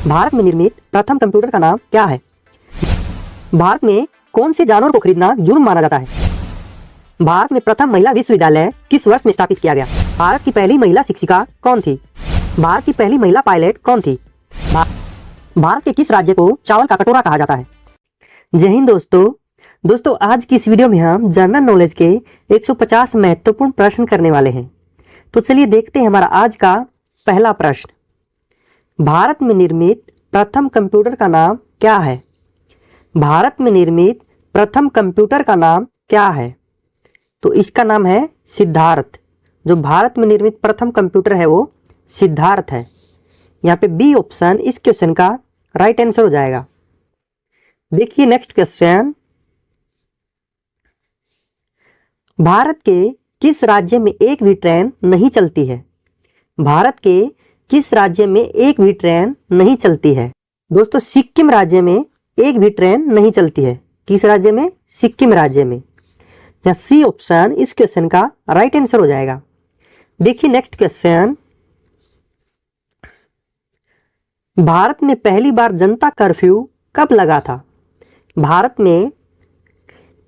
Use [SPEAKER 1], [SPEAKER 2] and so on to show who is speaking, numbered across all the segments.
[SPEAKER 1] भारत में निर्मित प्रथम कंप्यूटर का नाम क्या है? भारत में कौन से जानवर को खरीदना जुर्म माना जाता है? भारत में प्रथम महिला विश्वविद्यालय किस वर्ष में स्थापित किया गया? भारत की पहली महिला शिक्षिका कौन थी? भारत की पहली महिला पायलट कौन थी? भारत के किस राज्य को चावल का कटोरा कहा जाता है? जय हिंद दोस्तों, आज की इस वीडियो में हम जनरल नॉलेज के 150 महत्वपूर्ण प्रश्न करने वाले हैं। तो चलिए देखते हैं हमारा आज का पहला प्रश्न। भारत में निर्मित प्रथम कंप्यूटर का नाम क्या है? भारत में निर्मित प्रथम कंप्यूटर का नाम क्या है? तो इसका नाम है सिद्धार्थ। जो भारत में निर्मित प्रथम कंप्यूटर है वो सिद्धार्थ है। यहाँ पे बी ऑप्शन इस क्वेश्चन का राइट आंसर हो जाएगा। देखिए नेक्स्ट क्वेश्चन। भारत के किस राज्य में एक भी ट्रेन नहीं चलती है? भारत के किस राज्य में एक भी ट्रेन नहीं चलती है? दोस्तों, सिक्किम राज्य में एक भी ट्रेन नहीं चलती है। किस राज्य में? सिक्किम राज्य में। या सी ऑप्शन इस क्वेश्चन का राइट आंसर हो जाएगा। देखिए नेक्स्ट क्वेश्चन। भारत में पहली बार जनता कर्फ्यू कब लगा था? भारत में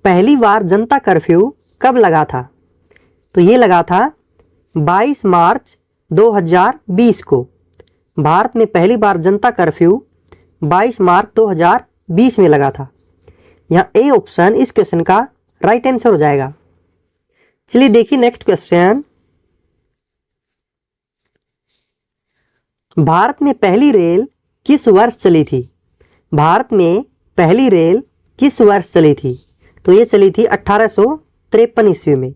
[SPEAKER 1] पहली बार जनता कर्फ्यू कब लगा था? तो ये लगा था 22 मार्च 2020 को। भारत में पहली बार जनता कर्फ्यू 22 मार्च 2020 में लगा था। यहाँ ए ऑप्शन इस क्वेश्चन का राइट आंसर हो जाएगा। चलिए देखिए नेक्स्ट क्वेश्चन। भारत में पहली रेल किस वर्ष चली थी? भारत में पहली रेल किस वर्ष चली थी? तो ये चली थी 1853 ईस्वी में।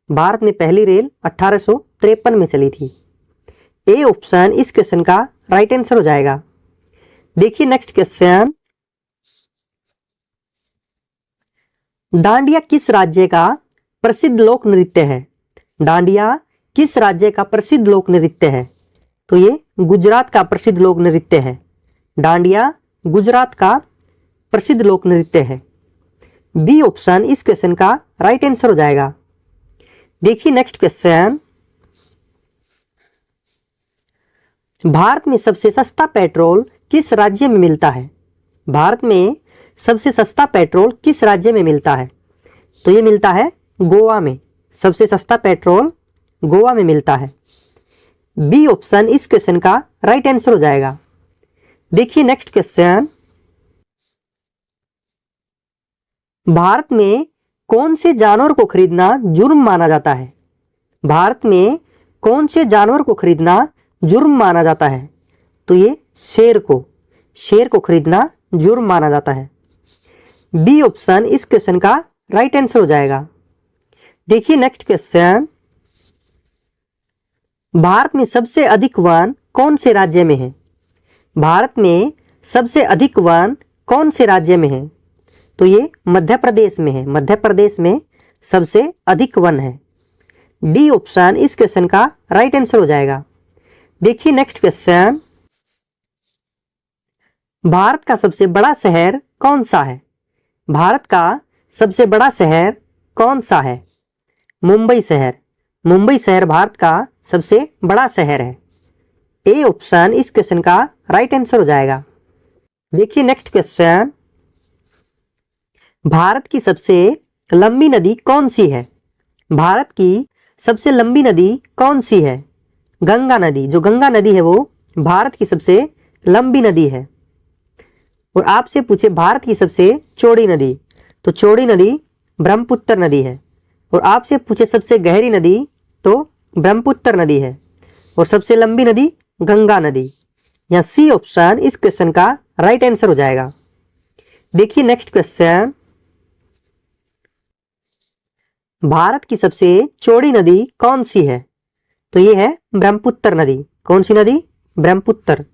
[SPEAKER 1] भारत में पहली रेल 1853 में चली थी। ए ऑप्शन इस क्वेश्चन का राइट आंसर हो जाएगा। देखिए नेक्स्ट क्वेश्चन। डांडिया किस राज्य का प्रसिद्ध लोक नृत्य है? डांडिया किस राज्य का प्रसिद्ध लोक नृत्य है? तो ये गुजरात का प्रसिद्ध लोक नृत्य है। डांडिया गुजरात का प्रसिद्ध लोक नृत्य है। बी ऑप्शन इस क्वेश्चन का राइट आंसर हो जाएगा। देखिए नेक्स्ट क्वेश्चन। भारत में सबसे सस्ता पेट्रोल किस राज्य में मिलता है? भारत में सबसे सस्ता पेट्रोल किस राज्य में मिलता है? तो ये मिलता है गोवा में। सबसे सस्ता पेट्रोल गोवा में मिलता है। बी ऑप्शन इस क्वेश्चन का राइट आंसर हो जाएगा। देखिए नेक्स्ट क्वेश्चन। भारत में कौन से जानवर को खरीदना जुर्म माना जाता है? भारत में कौन से जानवर को खरीदना जुर्म माना जाता है? तो ये शेर को खरीदना जुर्म माना जाता है। बी ऑप्शन इस क्वेश्चन का राइट आंसर हो जाएगा। देखिए नेक्स्ट क्वेश्चन। भारत में सबसे अधिक वन कौन से राज्य में है? भारत में सबसे अधिक वन कौन से राज्य में है? तो ये मध्य प्रदेश में है। मध्य प्रदेश में सबसे अधिक वन है। डी ऑप्शन इस क्वेश्चन का राइट आंसर हो जाएगा। देखिए नेक्स्ट क्वेश्चन। भारत का सबसे बड़ा शहर कौन सा है? भारत का सबसे बड़ा शहर कौन सा है? मुंबई शहर। मुंबई शहर भारत का सबसे बड़ा शहर है। ए ऑप्शन इस क्वेश्चन का राइट आंसर हो जाएगा। देखिए नेक्स्ट क्वेश्चन। भारत की सबसे लंबी नदी कौन सी है? भारत की सबसे लंबी नदी कौन सी है? गंगा नदी। जो गंगा नदी है वो भारत की सबसे लंबी नदी है। और आपसे पूछे भारत की सबसे चौड़ी नदी, तो चौड़ी नदी ब्रह्मपुत्र नदी है। और आपसे पूछे सबसे गहरी नदी, तो ब्रह्मपुत्र नदी है। और सबसे लंबी नदी गंगा नदी। यहाँ सी ऑप्शन इस क्वेश्चन का राइट आंसर हो जाएगा। देखिए नेक्स्ट क्वेश्चन। भारत की सबसे चौड़ी नदी कौन सी है? तो ये है ब्रह्मपुत्र नदी। कौन सी नदी? ब्रह्मपुत्र।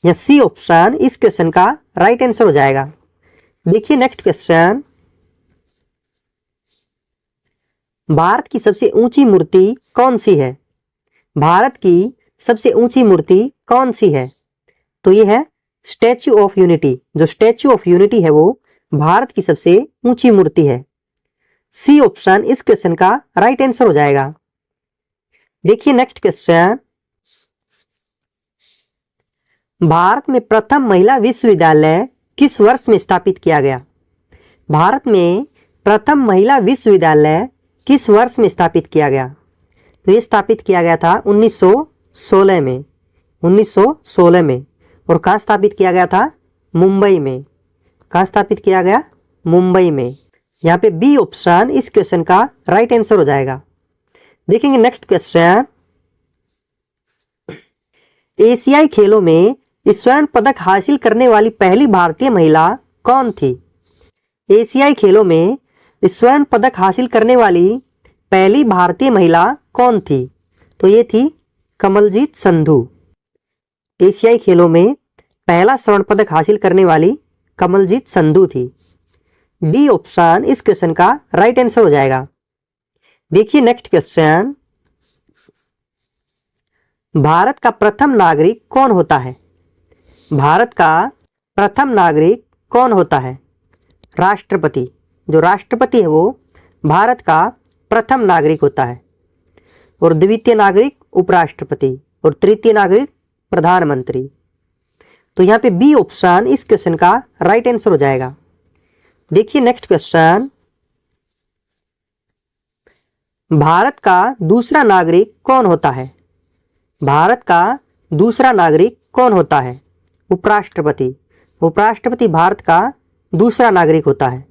[SPEAKER 1] या सी ऑप्शन इस क्वेश्चन का राइट आंसर हो जाएगा। देखिए नेक्स्ट क्वेश्चन। भारत की सबसे ऊंची मूर्ति कौन सी है? भारत की सबसे ऊंची मूर्ति कौन सी है? तो ये है स्टैच्यू ऑफ यूनिटी। जो स्टैच्यू ऑफ यूनिटी है वो भारत की सबसे ऊंची मूर्ति है। सी ऑप्शन इस क्वेश्चन का राइट आंसर हो जाएगा। देखिए नेक्स्ट क्वेश्चन। भारत में प्रथम महिला विश्वविद्यालय किस वर्ष में स्थापित किया गया? भारत में प्रथम महिला विश्वविद्यालय किस वर्ष में स्थापित किया गया? तो ये स्थापित किया गया था 1916 में। 1916 में। और कहाँ स्थापित किया गया था? मुंबई में। कहाँ स्थापित किया गया? मुंबई में। यहाँ पे बी ऑप्शन इस क्वेश्चन का राइट आंसर हो जाएगा। देखेंगे नेक्स्ट क्वेश्चन। एशियाई खेलों में स्वर्ण पदक हासिल करने वाली पहली भारतीय महिला कौन थी? एशियाई खेलों में स्वर्ण पदक हासिल करने वाली पहली भारतीय महिला कौन थी? तो ये थी कमलजीत संधू। एशियाई खेलों में पहला स्वर्ण पदक हासिल करने वाली कमलजीत संधू थी। डी ऑप्शन इस क्वेश्चन का राइट आंसर हो जाएगा। देखिए नेक्स्ट क्वेश्चन। भारत का प्रथम नागरिक कौन होता है? भारत का प्रथम नागरिक कौन होता है? राष्ट्रपति। जो राष्ट्रपति है वो भारत का प्रथम नागरिक होता है। और द्वितीय नागरिक उपराष्ट्रपति और तृतीय नागरिक प्रधानमंत्री। तो यहाँ पे बी ऑप्शन इस क्वेश्चन का राइट आंसर हो जाएगा। देखिए नेक्स्ट क्वेश्चन। भारत का दूसरा नागरिक कौन होता है? भारत का दूसरा नागरिक कौन होता है? उपराष्ट्रपति। उपराष्ट्रपति भारत का दूसरा नागरिक होता है।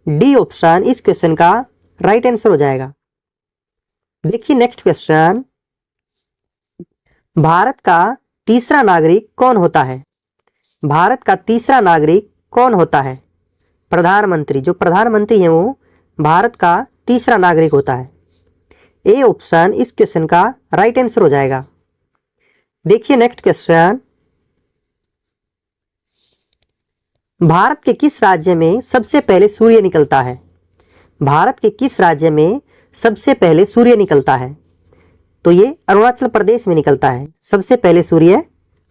[SPEAKER 1] डी ऑप्शन इस क्वेश्चन का राइट आंसर हो जाएगा। देखिए नेक्स्ट क्वेश्चन। भारत का तीसरा नागरिक कौन होता है? भारत का तीसरा नागरिक कौन होता है? प्रधानमंत्री। जो प्रधानमंत्री है वो भारत का तीसरा नागरिक होता है। ए ऑप्शन इस क्वेश्चन का राइट आंसर हो जाएगा। देखिए नेक्स्ट क्वेश्चन। भारत के किस राज्य में सबसे पहले सूर्य निकलता है? भारत के किस राज्य में सबसे पहले सूर्य निकलता है? तो ये अरुणाचल प्रदेश में निकलता है। सबसे पहले सूर्य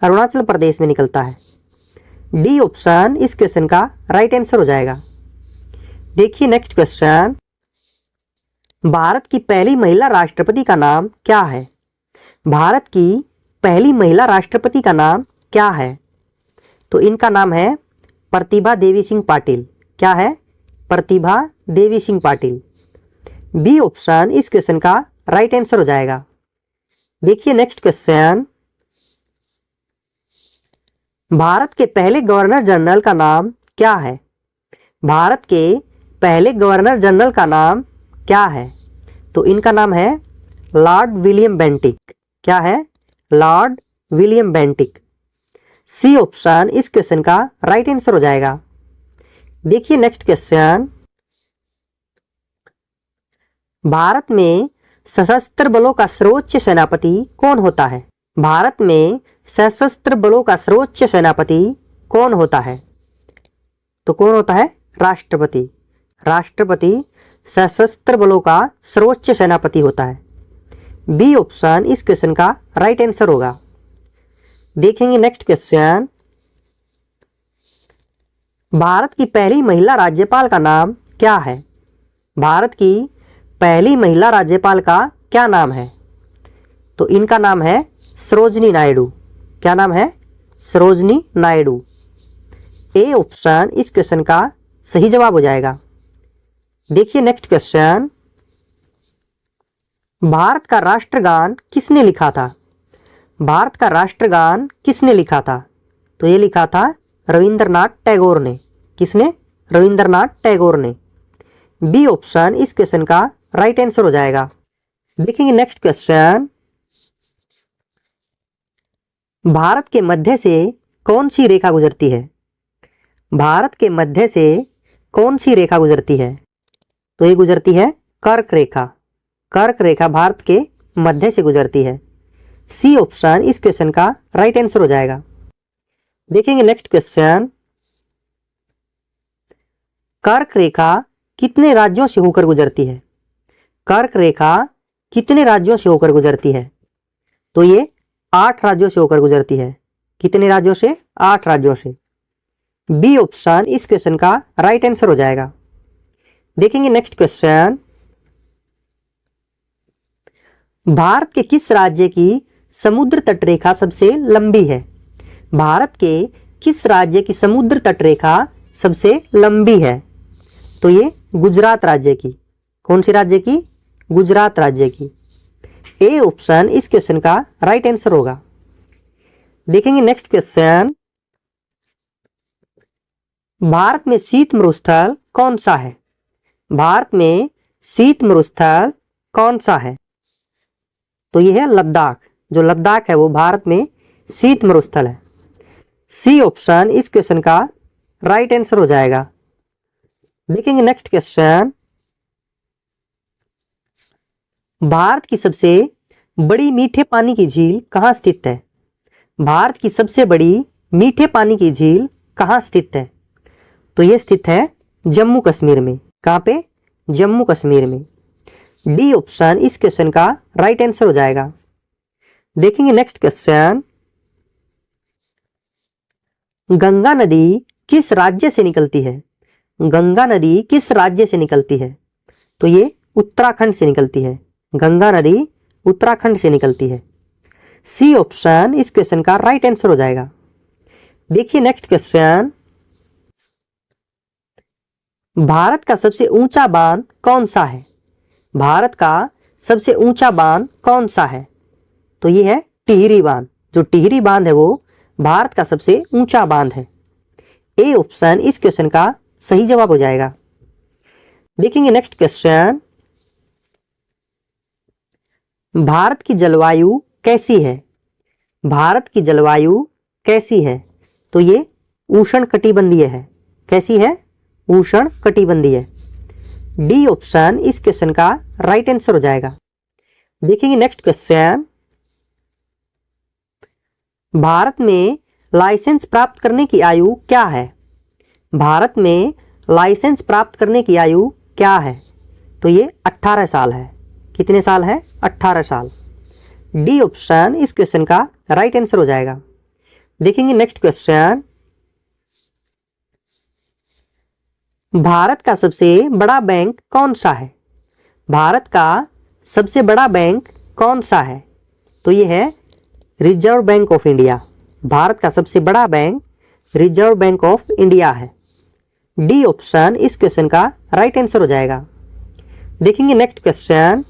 [SPEAKER 1] अरुणाचल प्रदेश में निकलता है। डी ऑप्शन इस क्वेश्चन का राइट आंसर हो जाएगा। देखिए नेक्स्ट क्वेश्चन। भारत की पहली महिला राष्ट्रपति का नाम क्या है? भारत की पहली महिला राष्ट्रपति का नाम क्या है? तो इनका नाम है प्रतिभा देवी सिंह पाटिल। क्या है? प्रतिभा देवी सिंह पाटिल। बी ऑप्शन इस क्वेश्चन का राइट आंसर हो जाएगा। देखिए नेक्स्ट क्वेश्चन। भारत के पहले गवर्नर जनरल का नाम क्या है? भारत के पहले गवर्नर जनरल का नाम क्या है? तो इनका नाम है लॉर्ड विलियम बेंटिक। क्या है? Lord William Bentinck. C option इस क्वेश्चन का राइट आंसर हो जाएगा। देखिए नेक्स्ट क्वेश्चन। भारत में सशस्त्र बलों का सर्वोच्च सेनापति कौन होता है? भारत में सशस्त्र बलों का सर्वोच्च सेनापति कौन होता है? तो कौन होता है? राष्ट्रपति। राष्ट्रपति सशस्त्र बलों का सर्वोच्च सेनापति होता है। बी ऑप्शन इस क्वेश्चन का राइट आंसर होगा। देखेंगे नेक्स्ट क्वेश्चन। भारत की पहली महिला राज्यपाल का नाम क्या है? भारत की पहली महिला राज्यपाल का क्या नाम है? तो इनका नाम है सरोजनी नायडू। क्या नाम है? सरोजनी नायडू। ए ऑप्शन इस क्वेश्चन का सही जवाब हो जाएगा। देखिए नेक्स्ट क्वेश्चन। भारत का राष्ट्रगान किसने लिखा था? भारत का राष्ट्रगान किसने लिखा था? तो ये लिखा था रविंद्रनाथ टैगोर ने। किसने? रविंद्रनाथ टैगोर ने। बी ऑप्शन इस क्वेश्चन का राइट आंसर हो जाएगा। देखेंगे नेक्स्ट क्वेश्चन। भारत के मध्य से कौन सी रेखा गुजरती है? भारत के मध्य से कौन सी रेखा गुजरती है? तो ये गुजरती है कर्क रेखा। कर्क रेखा भारत के मध्य से गुजरती है। सी ऑप्शन इस क्वेश्चन का राइट आंसर हो जाएगा। देखेंगे नेक्स्ट क्वेश्चन। कर्क रेखा कितने राज्यों से होकर गुजरती है? कर्क रेखा कितने राज्यों से होकर गुजरती है? तो ये 8 राज्यों से होकर गुजरती है। कितने राज्यों से? 8 राज्यों से। बी ऑप्शन इस क्वेश्चन का राइट आंसर हो जाएगा। देखेंगे नेक्स्ट क्वेश्चन। भारत के किस राज्य की समुद्र तट रेखा सबसे लंबी है? भारत के किस राज्य की समुद्र तट रेखा सबसे लंबी है? तो ये गुजरात राज्य की। कौन सी राज्य की? गुजरात राज्य की। ए ऑप्शन इस क्वेश्चन का राइट आंसर होगा। देखेंगे नेक्स्ट क्वेश्चन, भारत में शीत मरुस्थल कौन सा है? भारत में शीत मरुस्थल कौन सा है? तो यह है लद्दाख। जो लद्दाख है वो भारत में शीत मरुस्थल है। सी ऑप्शन इस क्वेश्चन का राइट आंसर हो जाएगा। देखेंगे नेक्स्ट क्वेश्चन, भारत की सबसे बड़ी मीठे पानी की झील कहाँ स्थित है? भारत की सबसे बड़ी मीठे पानी की झील कहाँ स्थित है? तो यह स्थित है जम्मू कश्मीर में। कहाँ पे? जम्मू कश्मीर में। डी ऑप्शन इस क्वेश्चन का राइट आंसर हो जाएगा। देखेंगे नेक्स्ट क्वेश्चन, गंगा नदी किस राज्य से निकलती है? गंगा नदी किस राज्य से निकलती है? तो ये उत्तराखंड से निकलती है। गंगा नदी उत्तराखंड से निकलती है। सी ऑप्शन इस क्वेश्चन का राइट आंसर हो जाएगा। देखिए नेक्स्ट क्वेश्चन, भारत का सबसे ऊंचा बांध कौन सा है? भारत का सबसे ऊंचा बांध कौन सा है? तो ये है टिहरी बांध। जो टिहरी बांध है वो भारत का सबसे ऊंचा बांध है। ए ऑप्शन इस क्वेश्चन का सही जवाब हो जाएगा। देखेंगे नेक्स्ट क्वेश्चन, भारत की जलवायु कैसी है? भारत की जलवायु कैसी है? तो ये उष्ण कटिबंधीय है। कैसी है? उष्ण कटिबंधीय। डी ऑप्शन इस क्वेश्चन का राइट आंसर हो जाएगा। देखेंगे नेक्स्ट क्वेश्चन, भारत में लाइसेंस प्राप्त करने की आयु क्या है? भारत में लाइसेंस प्राप्त करने की आयु क्या है? तो ये 18 साल है। कितने साल है? 18 साल। डी ऑप्शन इस क्वेश्चन का राइट आंसर हो जाएगा। देखेंगे नेक्स्ट क्वेश्चन, भारत का सबसे बड़ा बैंक कौन सा है? भारत का सबसे बड़ा बैंक कौन सा है? तो ये है reserve bank of India. Bharat का सबसे बड़ा bank reserve bank of India है। डी ऑप्शन इस क्वेश्चन का राइट आंसर हो जाएगा। देखेंगे नेक्स्ट क्वेश्चन,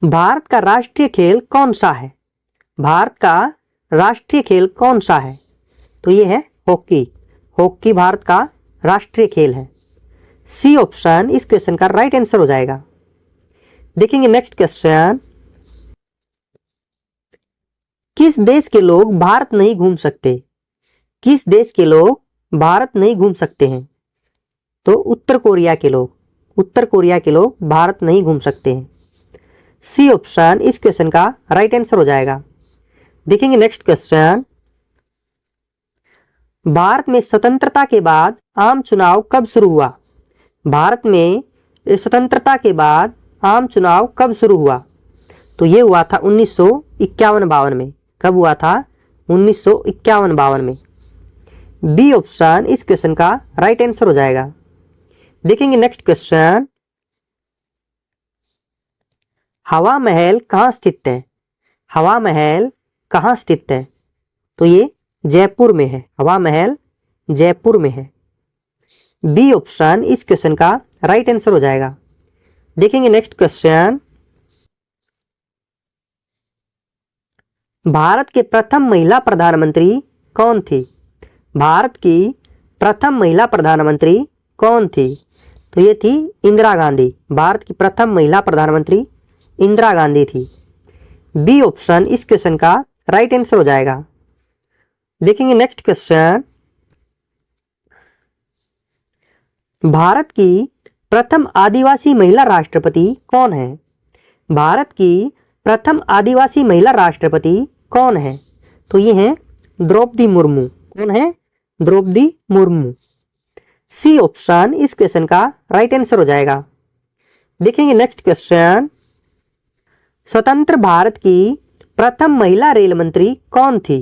[SPEAKER 1] भारत का राष्ट्रीय खेल कौन सा है? भारत का राष्ट्रीय खेल कौन सा है? तो ये है हॉकी। हॉकी भारत का राष्ट्रीय खेल है। सी ऑप्शन इस क्वेश्चन का राइट आंसर हो जाएगा। देखेंगे नेक्स्ट क्वेश्चन, किस देश के लोग भारत नहीं घूम सकते? किस देश के लोग भारत नहीं घूम सकते हैं? तो उत्तर कोरिया के लोग। उत्तर कोरिया के लोग भारत नहीं घूम सकते हैं। सी ऑप्शन इस क्वेश्चन का राइट आंसर हो जाएगा। देखेंगे नेक्स्ट क्वेश्चन, भारत में स्वतंत्रता के बाद आम चुनाव कब शुरू हुआ? भारत में स्वतंत्रता के बाद आम चुनाव कब शुरू हुआ? तो ये हुआ था 1951-52 में। कब हुआ था? 1951-52 में। बी ऑप्शन इस क्वेश्चन का राइट आंसर हो जाएगा। देखेंगे नेक्स्ट क्वेश्चन, हवा महल कहाँ स्थित है? हवा महल कहाँ स्थित है? तो ये जयपुर में है। हवा महल जयपुर में है। बी ऑप्शन इस क्वेश्चन का राइट आंसर हो जाएगा। देखेंगे नेक्स्ट क्वेश्चन, भारत के प्रथम महिला प्रधानमंत्री कौन थी? भारत की प्रथम महिला प्रधानमंत्री कौन थी? तो ये थी इंदिरा गांधी। भारत की प्रथम महिला प्रधानमंत्री इंदिरा गांधी थी। बी ऑप्शन इस क्वेश्चन का राइट आंसर हो जाएगा। देखेंगे नेक्स्ट क्वेश्चन, भारत की प्रथम आदिवासी महिला राष्ट्रपति कौन है? भारत की प्रथम आदिवासी महिला राष्ट्रपति कौन है? तो ये है द्रौपदी मुर्मू। कौन है? द्रौपदी मुर्मू। सी ऑप्शन इस क्वेश्चन का राइट आंसर हो जाएगा। देखेंगे नेक्स्ट क्वेश्चन, स्वतंत्र भारत की प्रथम महिला रेल मंत्री कौन थी?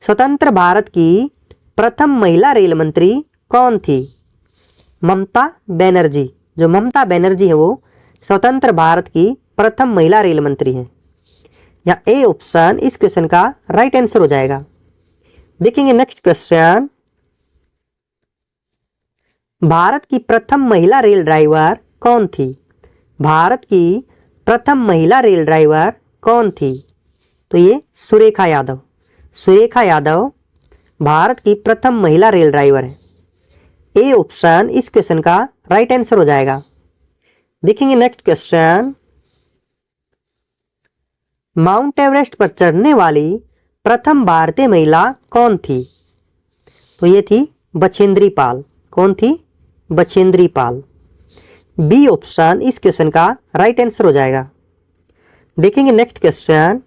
[SPEAKER 1] स्वतंत्र भारत की प्रथम महिला रेल मंत्री कौन थी? ममता बनर्जी। जो ममता बनर्जी है वो स्वतंत्र भारत की प्रथम महिला रेल मंत्री हैं। या ए ऑप्शन इस क्वेश्चन का राइट आंसर हो जाएगा। देखेंगे नेक्स्ट क्वेश्चन, भारत की प्रथम महिला रेल ड्राइवर कौन थी? भारत की प्रथम महिला रेल ड्राइवर कौन थी? तो ये सुरेखा यादव। सुरेखा यादव भारत की प्रथम महिला रेल ड्राइवर है। ए ऑप्शन इस क्वेश्चन का राइट आंसर हो जाएगा। देखेंगे नेक्स्ट क्वेश्चन, माउंट एवरेस्ट पर चढ़ने वाली प्रथम भारतीय महिला कौन थी? तो ये थी बछेंद्री पाल। कौन थी? बछेंद्री पाल। बी ऑप्शन इस क्वेश्चन का राइट आंसर हो जाएगा। देखेंगे नेक्स्ट क्वेश्चन,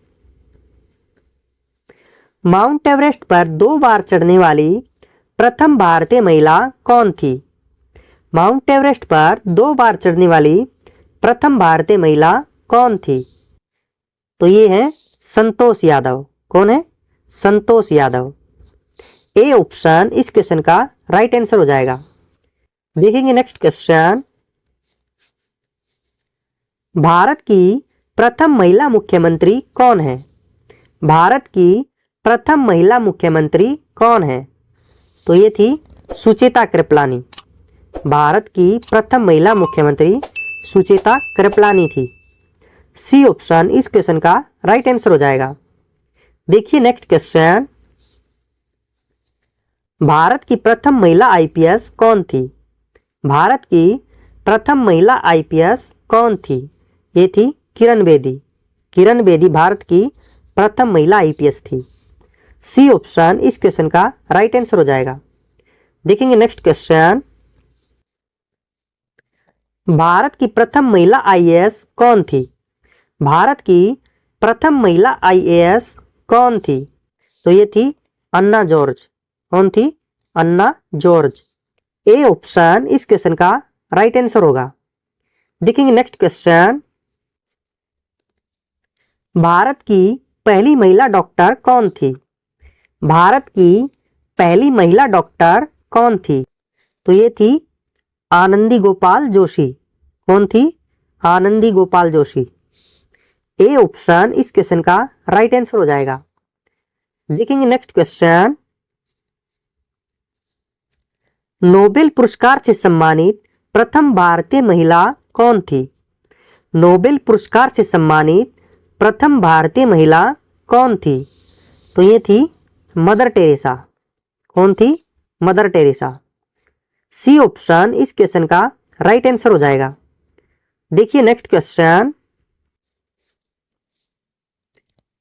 [SPEAKER 1] माउंट एवरेस्ट पर 2 बार चढ़ने वाली प्रथम भारतीय महिला कौन थी? माउंट एवरेस्ट पर 2 बार चढ़ने वाली प्रथम भारतीय महिला कौन थी? तो ये है संतोष यादव। कौन है? संतोष यादव। ए ऑप्शन इस क्वेश्चन का राइट आंसर हो जाएगा। देखेंगे नेक्स्ट क्वेश्चन, भारत की प्रथम महिला मुख्यमंत्री कौन है? भारत की प्रथम महिला मुख्यमंत्री कौन है? तो ये थी सुचेता कृपलानी। भारत की प्रथम महिला मुख्यमंत्री सुचेता कृपलानी थी। सी ऑप्शन इस क्वेश्चन का राइट आंसर हो जाएगा। देखिए नेक्स्ट क्वेश्चन, भारत की प्रथम महिला आईपीएस कौन थी? भारत की प्रथम महिला आईपीएस कौन थी? ये थी किरण बेदी। किरण बेदी भारत की प्रथम महिला आईपीएस थी। सी ऑप्शन इस क्वेश्चन का राइट आंसर हो जाएगा। देखेंगे नेक्स्ट क्वेश्चन, भारत की प्रथम महिला आईएएस कौन थी? भारत की प्रथम महिला आईएएस कौन थी? तो ये थी अन्ना जॉर्ज। कौन थी? अन्ना जॉर्ज। ए ऑप्शन इस क्वेश्चन का राइट आंसर होगा। देखेंगे नेक्स्ट क्वेश्चन, भारत की पहली महिला डॉक्टर कौन थी? भारत की पहली महिला डॉक्टर कौन थी? तो ये थी आनंदी गोपाल जोशी। कौन थी? आनंदी गोपाल जोशी। ए ऑप्शन इस क्वेश्चन का राइट आंसर हो जाएगा। देखेंगे नेक्स्ट क्वेश्चन, नोबेल पुरस्कार से सम्मानित प्रथम भारतीय महिला कौन थी? नोबेल पुरस्कार से सम्मानित प्रथम भारतीय महिला कौन थी? तो ये थी मदर टेरेसा। कौन थी? Mother Teresa. सी ऑप्शन इस क्वेश्चन का राइट आंसर हो जाएगा। देखिए नेक्स्ट क्वेश्चन,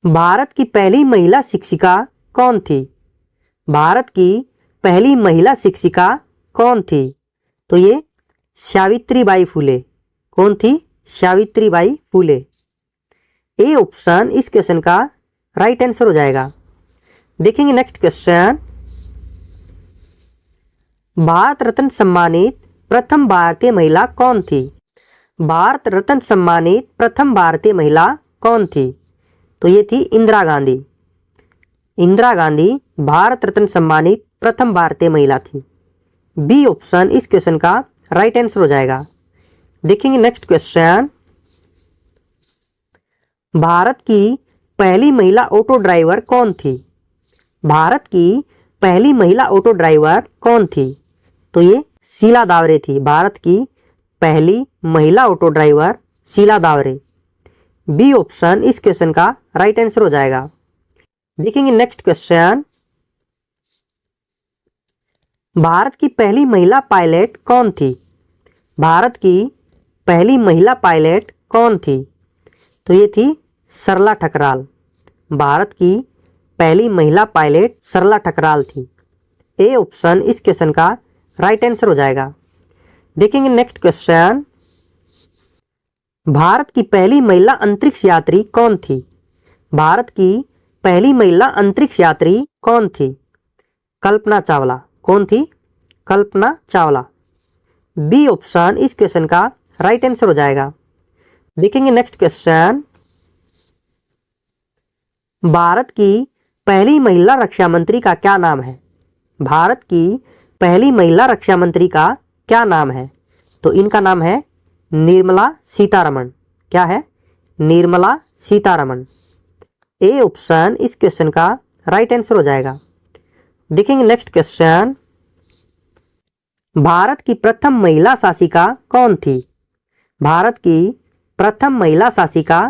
[SPEAKER 1] भारत की पहली महिला शिक्षिका कौन थी? भारत की पहली महिला शिक्षिका कौन थी? तो ये सावित्रीबाई फुले। कौन थी? सावित्रीबाई फुले। ए ऑप्शन इस क्वेश्चन का राइट आंसर हो जाएगा। देखेंगे नेक्स्ट क्वेश्चन, भारत रत्न सम्मानित प्रथम भारतीय महिला कौन थी? भारत रत्न सम्मानित प्रथम भारतीय महिला कौन थी? तो ये थी इंदिरा गांधी। इंदिरा गांधी भारत रत्न सम्मानित प्रथम भारतीय महिला थी। बी ऑप्शन इस क्वेश्चन का राइट आंसर हो जाएगा। देखेंगे नेक्स्ट क्वेश्चन, भारत की पहली महिला ऑटो ड्राइवर कौन थी? भारत की पहली महिला ऑटो ड्राइवर कौन थी? तो ये शीला दावरे थी। भारत की पहली महिला auto driver Sheela Dawre. B option इस क्वेश्चन का राइट आंसर हो जाएगा। देखेंगे नेक्स्ट क्वेश्चन, भारत की पहली महिला पायलट कौन थी? भारत की पहली महिला पायलट कौन थी? तो ये थी सरला ठकराल। भारत की पहली महिला पायलट सरला ठकराल थी। ए ऑप्शन इस क्वेश्चन का राइट आंसर हो जाएगा। देखेंगे नेक्स्ट क्वेश्चन, भारत की पहली महिला अंतरिक्ष यात्री कौन थी? भारत की पहली महिला अंतरिक्ष यात्री कौन थी? कल्पना चावला। कौन थी? कल्पना चावला। बी ऑप्शन इस क्वेश्चन का राइट आंसर हो जाएगा। देखेंगे नेक्स्ट क्वेश्चन, भारत की पहली महिला रक्षा मंत्री का क्या नाम है? भारत की पहली महिला रक्षा मंत्री का क्या नाम है? तो इनका नाम है निर्मला सीतारमण। क्या है? निर्मला सीतारमण। ए ऑप्शन इस क्वेश्चन का राइट आंसर हो जाएगा। देखेंगे नेक्स्ट क्वेश्चन, भारत की प्रथम महिला शासिका कौन थी? भारत की प्रथम महिला शासिका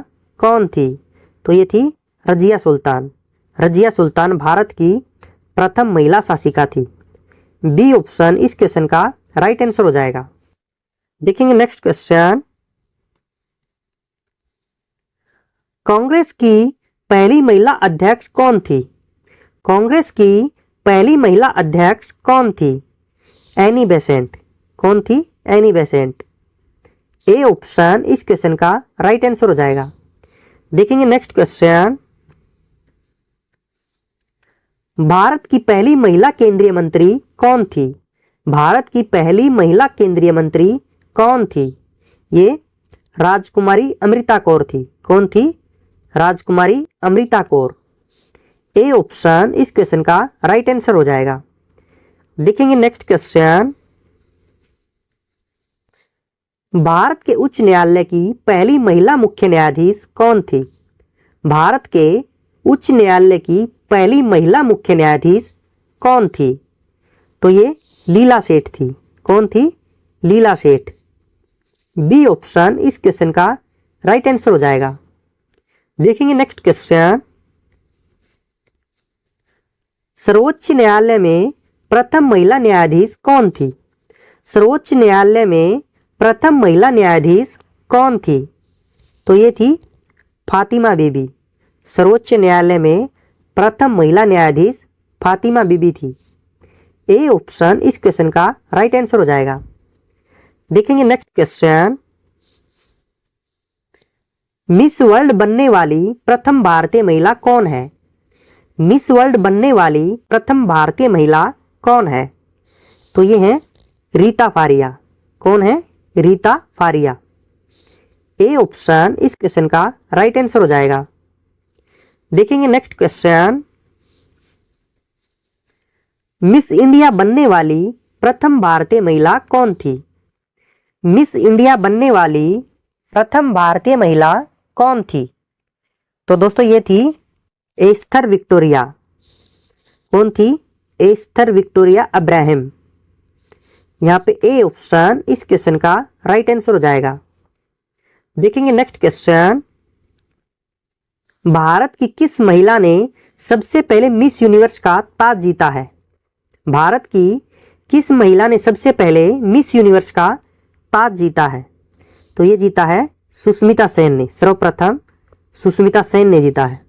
[SPEAKER 1] कौन थी? तो ये थी रजिया सुल्तान। रजिया सुल्तान भारत की प्रथम महिला शासिका थी। बी ऑप्शन इस क्वेश्चन का राइट आंसर हो जाएगा। देखेंगे नेक्स्ट क्वेश्चन, कांग्रेस की पहली महिला अध्यक्ष कौन थी? कांग्रेस की पहली महिला अध्यक्ष कौन थी? Annie Besant. कौन थी? Annie Besant. ए ऑप्शन इस क्वेश्चन का राइट आंसर हो जाएगा। देखेंगे नेक्स्ट क्वेश्चन, भारत की पहली महिला केंद्रीय मंत्री कौन थी? भारत की पहली महिला केंद्रीय मंत्री कौन थी? ये राजकुमारी अमृता कौर थी। कौन थी? राजकुमारी अमृता कौर। ए ऑप्शन इस क्वेश्चन का राइट आंसर हो जाएगा। देखेंगे नेक्स्ट क्वेश्चन, भारत के उच्च न्यायालय की पहली महिला मुख्य न्यायाधीश कौन थी? भारत के उच्च न्यायालय की पहली महिला मुख्य न्यायाधीश कौन थी? तो ये लीला सेठ थी। कौन थी? लीला सेठ। बी ऑप्शन इस क्वेश्चन का राइट आंसर हो जाएगा। देखेंगे नेक्स्ट क्वेश्चन, सर्वोच्च न्यायालय में प्रथम महिला न्यायाधीश कौन थी? सर्वोच्च न्यायालय में प्रथम महिला न्यायाधीश कौन थी? तो ये थी फातिमा बीबी। सर्वोच्च न्यायालय में प्रथम महिला न्यायाधीश फातिमा बीबी थी। ए ऑप्शन इस क्वेश्चन का राइट आंसर हो जाएगा। देखेंगे नेक्स्ट क्वेश्चन, मिस वर्ल्ड बनने वाली प्रथम भारतीय महिला कौन है? मिस वर्ल्ड बनने वाली प्रथम भारतीय महिला कौन है? तो ये है रीता फारिया। कौन है? रीता फारिया। ए ऑप्शन इस क्वेश्चन का राइट आंसर हो जाएगा। देखेंगे नेक्स्ट क्वेश्चन, मिस इंडिया बनने वाली प्रथम भारतीय महिला कौन थी? मिस इंडिया बनने वाली प्रथम भारतीय महिला कौन थी? तो दोस्तों ये थी एस्थर विक्टोरिया। कौन थी? Esther Victoria Abraham. यहाँ पे ए ऑप्शन इस क्वेश्चन का राइट आंसर हो जाएगा। देखेंगे नेक्स्ट क्वेश्चन, भारत की किस महिला ने सबसे पहले मिस यूनिवर्स का ताज जीता है? भारत की किस महिला ने सबसे पहले मिस यूनिवर्स का ताज जीता है? तो ये जीता है सुष्मिता सेन ने। सर्वप्रथम सुष्मिता सेन ने जीता है।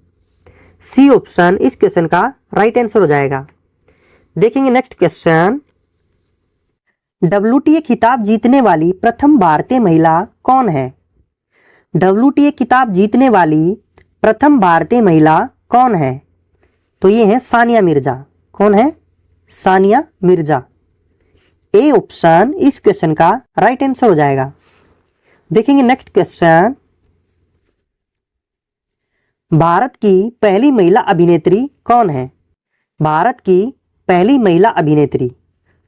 [SPEAKER 1] सी ऑप्शन इस क्वेश्चन का राइट आंसर हो जाएगा। देखेंगे नेक्स्ट क्वेश्चन, WTA खिताब जीतने वाली प्रथम भारतीय महिला कौन है? WTA खिताब जीतने वाली प्रथम भारतीय महिला कौन है? तो ये है सानिया मिर्जा। कौन है? सानिया मिर्जा। ए ऑप्शन इस क्वेश्चन का राइट आंसर हो जाएगा। देखेंगे नेक्स्ट क्वेश्चन, भारत की पहली महिला अभिनेत्री कौन है? भारत की पहली महिला अभिनेत्री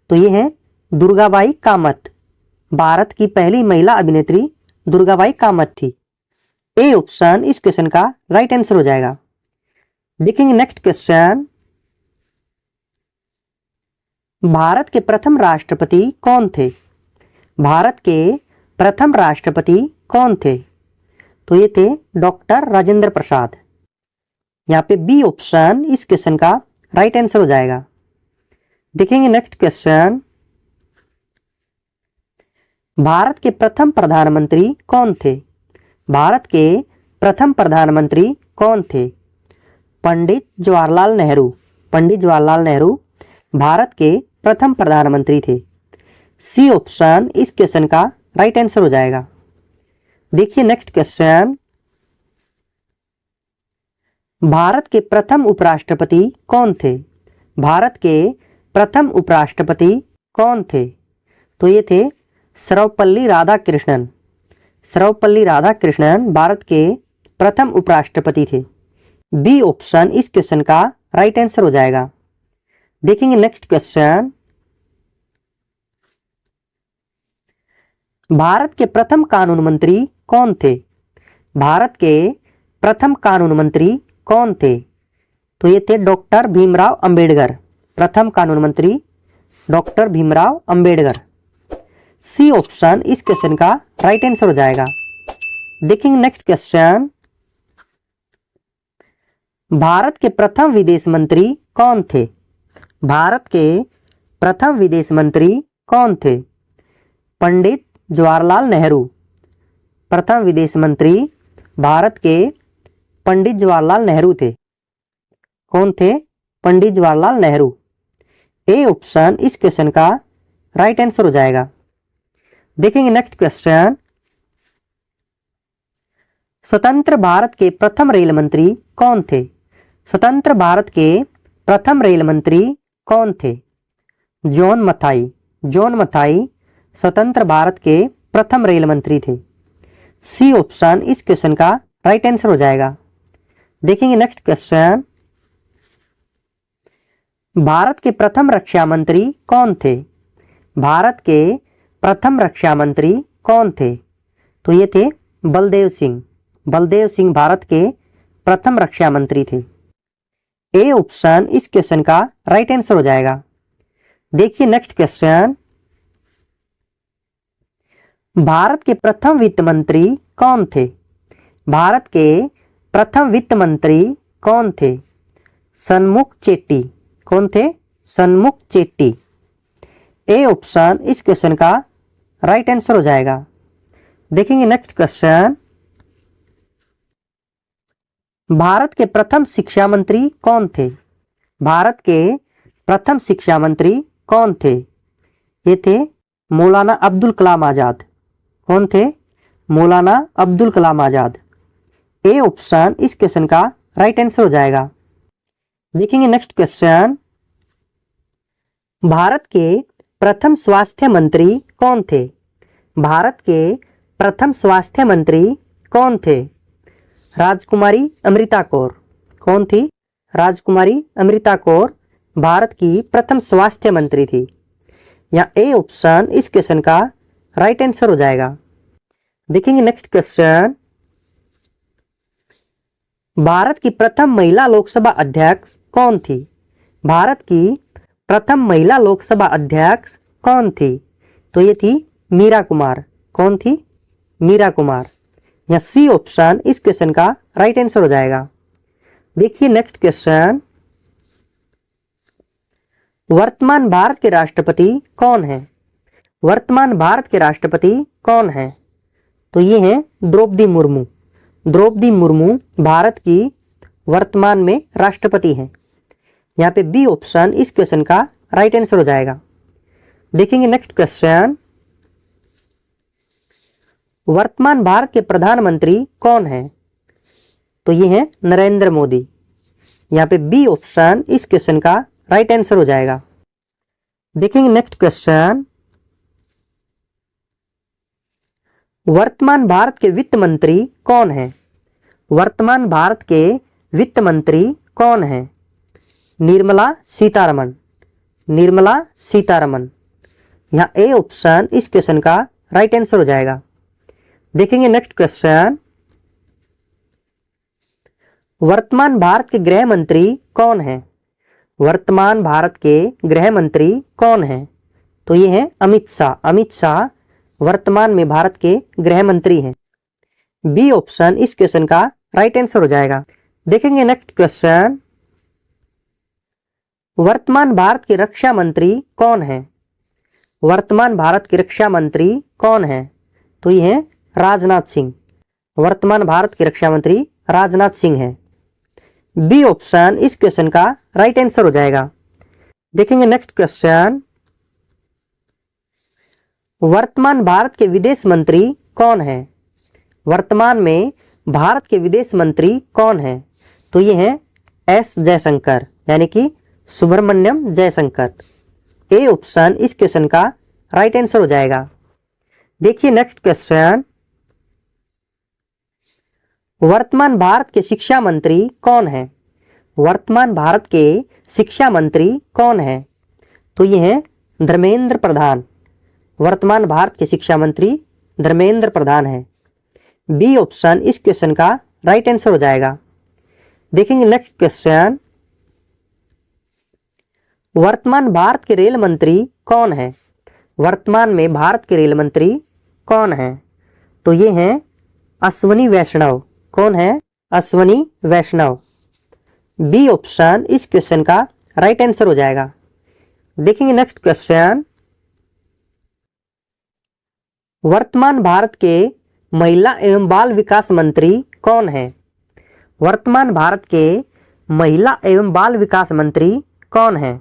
[SPEAKER 1] तो ये है दुर्गाबाई कामत। भारत की पहली महिला अभिनेत्री दुर्गाबाई कामत थी। ए ऑप्शन इस क्वेश्चन का राइट आंसर हो जाएगा। देखेंगे नेक्स्ट क्वेश्चन, भारत के प्रथम राष्ट्रपति कौन थे? भारत के प्रथम राष्ट्रपति कौन थे? तो ये थे डॉक्टर राजेंद्र प्रसाद। यहाँ पे बी ऑप्शन इस क्वेश्चन का राइट आंसर हो जाएगा। देखेंगे नेक्स्ट क्वेश्चन, भारत के प्रथम प्रधानमंत्री कौन थे? भारत के प्रथम प्रधानमंत्री कौन थे? पंडित जवाहरलाल नेहरू। पंडित जवाहरलाल नेहरू भारत के प्रथम प्रधानमंत्री थे। सी ऑप्शन इस क्वेश्चन का राइट आंसर हो जाएगा। देखिए नेक्स्ट क्वेश्चन, भारत के प्रथम उपराष्ट्रपति कौन थे? भारत के प्रथम उपराष्ट्रपति कौन थे? तो ये थे सर्वपल्ली राधाकृष्णन। सर्वपल्ली राधाकृष्णन भारत के प्रथम उपराष्ट्रपति थे। बी ऑप्शन इस क्वेश्चन का राइट आंसर हो जाएगा। देखेंगे नेक्स्ट क्वेश्चन, भारत के प्रथम कानून मंत्री कौन थे? भारत के प्रथम कानून मंत्री कौन थे? तो ये थे डॉक्टर भीमराव अंबेडकर, प्रथम कानून मंत्री doctor Bhimrao Ambedkar. C option इस क्वेश्चन का राइट आंसर हो जाएगा। देखेंगे नेक्स्ट क्वेश्चन, भारत के प्रथम विदेश मंत्री कौन थे? भारत के प्रथम विदेश मंत्री कौन थे? पंडित जवाहरलाल नेहरू। प्रथम विदेश मंत्री भारत के पंडित जवाहरलाल नेहरू थे। कौन थे? पंडित जवाहरलाल नेहरू। ए ऑप्शन इस क्वेश्चन का राइट आंसर हो जाएगा। देखेंगे नेक्स्ट क्वेश्चन, स्वतंत्र भारत के प्रथम रेल मंत्री कौन थे? स्वतंत्र भारत के प्रथम रेल मंत्री कौन थे? जॉन मथाई। जॉन मथाई स्वतंत्र भारत के प्रथम रेल मंत्री थे। सी ऑप्शन इस क्वेश्चन का राइट आंसर हो जाएगा। देखेंगे नेक्स्ट क्वेश्चन, भारत के प्रथम रक्षा मंत्री कौन थे? भारत के प्रथम रक्षा मंत्री कौन थे? तो ये थे बलदेव सिंह। बलदेव सिंह भारत के प्रथम रक्षा मंत्री थे। ए ऑप्शन इस क्वेश्चन का राइट आंसर हो जाएगा। देखिए नेक्स्ट क्वेश्चन, भारत के प्रथम वित्त मंत्री कौन थे? भारत के प्रथम वित्त मंत्री कौन थे? सनमुख चेट्टी। कौन थे? सनमुख चेट्टी। ए ऑप्शन इस क्वेश्चन का राइट आंसर हो जाएगा। देखेंगे नेक्स्ट क्वेश्चन, भारत के प्रथम शिक्षा मंत्री कौन थे? भारत के प्रथम शिक्षा मंत्री कौन थे? ये थे मौलाना अब्दुल कलाम आजाद। कौन थे? मौलाना अब्दुल कलाम आजाद। ए ऑप्शन इस क्वेश्चन का राइट आंसर हो जाएगा। देखेंगे नेक्स्ट क्वेश्चन, भारत के प्रथम स्वास्थ्य मंत्री कौन थे? भारत के प्रथम स्वास्थ्य मंत्री कौन थे? राजकुमारी अमृता कौर। कौन थी? राजकुमारी अमृता कौर भारत की प्रथम स्वास्थ्य मंत्री थी। यहाँ ए ऑप्शन इस क्वेश्चन का राइट आंसर हो जाएगा। देखेंगे नेक्स्ट क्वेश्चन, भारत की प्रथम महिला लोकसभा अध्यक्ष कौन थी? भारत की प्रथम महिला लोकसभा अध्यक्ष कौन थी? तो ये थी मीरा कुमार। कौन थी? मीरा कुमार। या सी ऑप्शन इस क्वेश्चन का राइट आंसर हो जाएगा। देखिए नेक्स्ट क्वेश्चन, वर्तमान भारत के राष्ट्रपति कौन है? वर्तमान भारत के राष्ट्रपति कौन है? तो ये हैं द्रौपदी मुर्मू। द्रौपदी मुर्मू भारत की वर्तमान में राष्ट्रपति हैं। यहाँ पे बी ऑप्शन इस क्वेश्चन का राइट आंसर हो जाएगा। देखेंगे नेक्स्ट क्वेश्चन, वर्तमान भारत के प्रधानमंत्री कौन है? तो ये हैं नरेंद्र मोदी। यहाँ पे बी ऑप्शन इस क्वेश्चन का राइट आंसर हो जाएगा। देखेंगे नेक्स्ट क्वेश्चन, वर्तमान भारत के वित्त मंत्री कौन है? वर्तमान भारत के वित्त मंत्री कौन है? निर्मला सीतारमण। निर्मला सीतारमण। यहाँ ए ऑप्शन इस क्वेश्चन का राइट आंसर हो जाएगा। देखेंगे नेक्स्ट क्वेश्चन, वर्तमान भारत के गृह मंत्री कौन है? वर्तमान भारत के गृह मंत्री कौन है? तो ये हैं अमित शाह। अमित शाह वर्तमान में भारत के गृह मंत्री हैं। बी ऑप्शन इस क्वेश्चन का राइट आंसर हो जाएगा। देखेंगे नेक्स्ट क्वेश्चन, वर्तमान भारत के रक्षा मंत्री कौन है? वर्तमान भारत के रक्षा मंत्री कौन है? तो ये हैं राजनाथ सिंह। वर्तमान भारत के रक्षा मंत्री राजनाथ सिंह हैं। बी ऑप्शन इस क्वेश्चन का राइट आंसर हो जाएगा। देखेंगे नेक्स्ट क्वेश्चन, वर्तमान भारत के विदेश मंत्री कौन है? वर्तमान में भारत के विदेश मंत्री कौन है? तो ये हैं एस जयशंकर, यानी कि सुब्रमण्यम जयशंकर। ए ऑप्शन इस क्वेश्चन का राइट आंसर हो जाएगा। देखिए नेक्स्ट क्वेश्चन, वर्तमान भारत के शिक्षा मंत्री कौन है? वर्तमान भारत के शिक्षा मंत्री कौन है? तो ये हैं धर्मेंद्र प्रधान। वर्तमान भारत के शिक्षा मंत्री धर्मेंद्र प्रधान हैं। बी ऑप्शन इस क्वेश्चन का राइट आंसर हो जाएगा। देखेंगे नेक्स्ट क्वेश्चन, वर्तमान भारत के रेल मंत्री कौन है? वर्तमान में भारत के रेल मंत्री कौन है? तो ये हैं अश्वनी वैष्णव। कौन है? अश्वनी वैष्णव। बी ऑप्शन इस क्वेश्चन का राइट आंसर हो जाएगा। देखेंगे नेक्स्ट क्वेश्चन, वर्तमान भारत के महिला एवं बाल विकास मंत्री कौन है? वर्तमान भारत के महिला एवं बाल विकास मंत्री कौन है?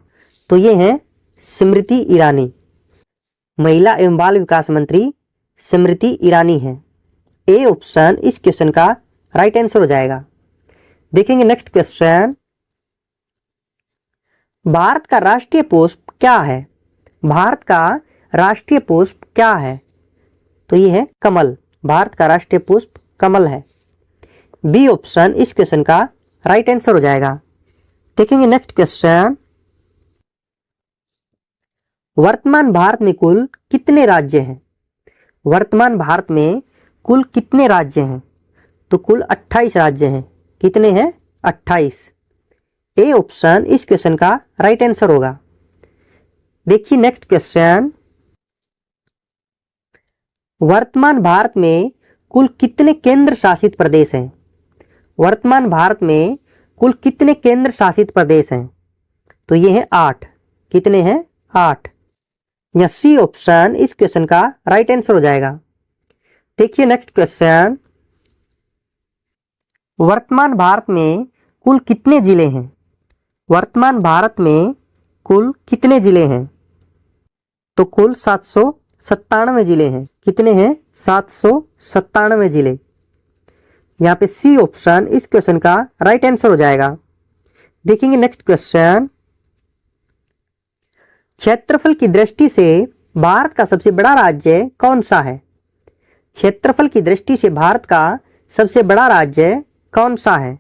[SPEAKER 1] तो ये हैं स्मृति ईरानी। महिला एवं बाल विकास मंत्री स्मृति ईरानी है। ए ऑप्शन इस क्वेश्चन का राइट आंसर हो जाएगा। देखेंगे नेक्स्ट क्वेश्चन, भारत का राष्ट्रीय पुष्प क्या है? भारत का राष्ट्रीय पुष्प क्या है? तो ये है कमल। भारत का राष्ट्रीय पुष्प कमल है। बी ऑप्शन इस क्वेश्चन का राइट आंसर हो जाएगा। देखेंगे नेक्स्ट क्वेश्चन, वर्तमान भारत में कुल कितने राज्य हैं? वर्तमान भारत में कुल कितने राज्य हैं? तो कुल 28 राज्य हैं। कितने हैं? 28। ए ऑप्शन इस क्वेश्चन का राइट आंसर होगा। देखिए नेक्स्ट क्वेश्चन, वर्तमान भारत में कुल कितने केंद्र शासित प्रदेश हैं? वर्तमान भारत में कुल कितने केंद्र शासित प्रदेश हैं? तो ये हैं 8। कितने हैं? 8। या सी ऑप्शन इस क्वेश्चन का राइट आंसर हो जाएगा। देखिए नेक्स्ट क्वेश्चन, वर्तमान भारत में कुल कितने जिले हैं? वर्तमान भारत में कुल कितने जिले हैं? तो कुल 797 जिले हैं। कितने हैं? 797 जिले। यहाँ पे सी ऑप्शन इस क्वेश्चन का राइट आंसर हो जाएगा। देखेंगे नेक्स्ट क्वेश्चन, क्षेत्रफल की दृष्टि से भारत का सबसे बड़ा राज्य कौन सा है? क्षेत्रफल की दृष्टि से भारत का सबसे बड़ा राज्य कौन सा है?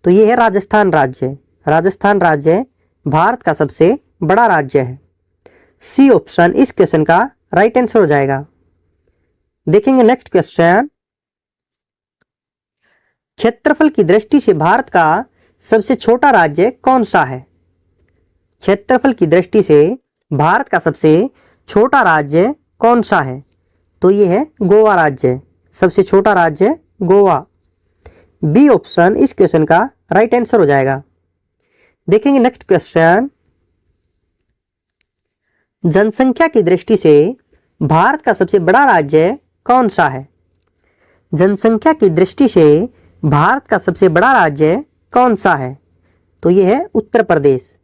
[SPEAKER 1] तो ये है राजस्थान राज्य। राजस्थान राज्य भारत का सबसे बड़ा राज्य है। सी ऑप्शन इस क्वेश्चन का राइट आंसर हो जाएगा। देखेंगे नेक्स्ट क्वेश्चन, क्षेत्रफल की दृष्टि से भारत का सबसे छोटा राज्य कौन सा है? क्षेत्रफल की दृष्टि से भारत का सबसे छोटा राज्य कौन सा है? तो ये है गोवा राज्य। सबसे छोटा राज्य गोवा। बी ऑप्शन इस क्वेश्चन का राइट आंसर हो जाएगा। देखेंगे नेक्स्ट क्वेश्चन, जनसंख्या की दृष्टि से भारत का सबसे बड़ा राज्य कौन सा है? जनसंख्या की दृष्टि से भारत का सबसे बड़ा राज्य कौन सा है? तो ये है उत्तर प्रदेश।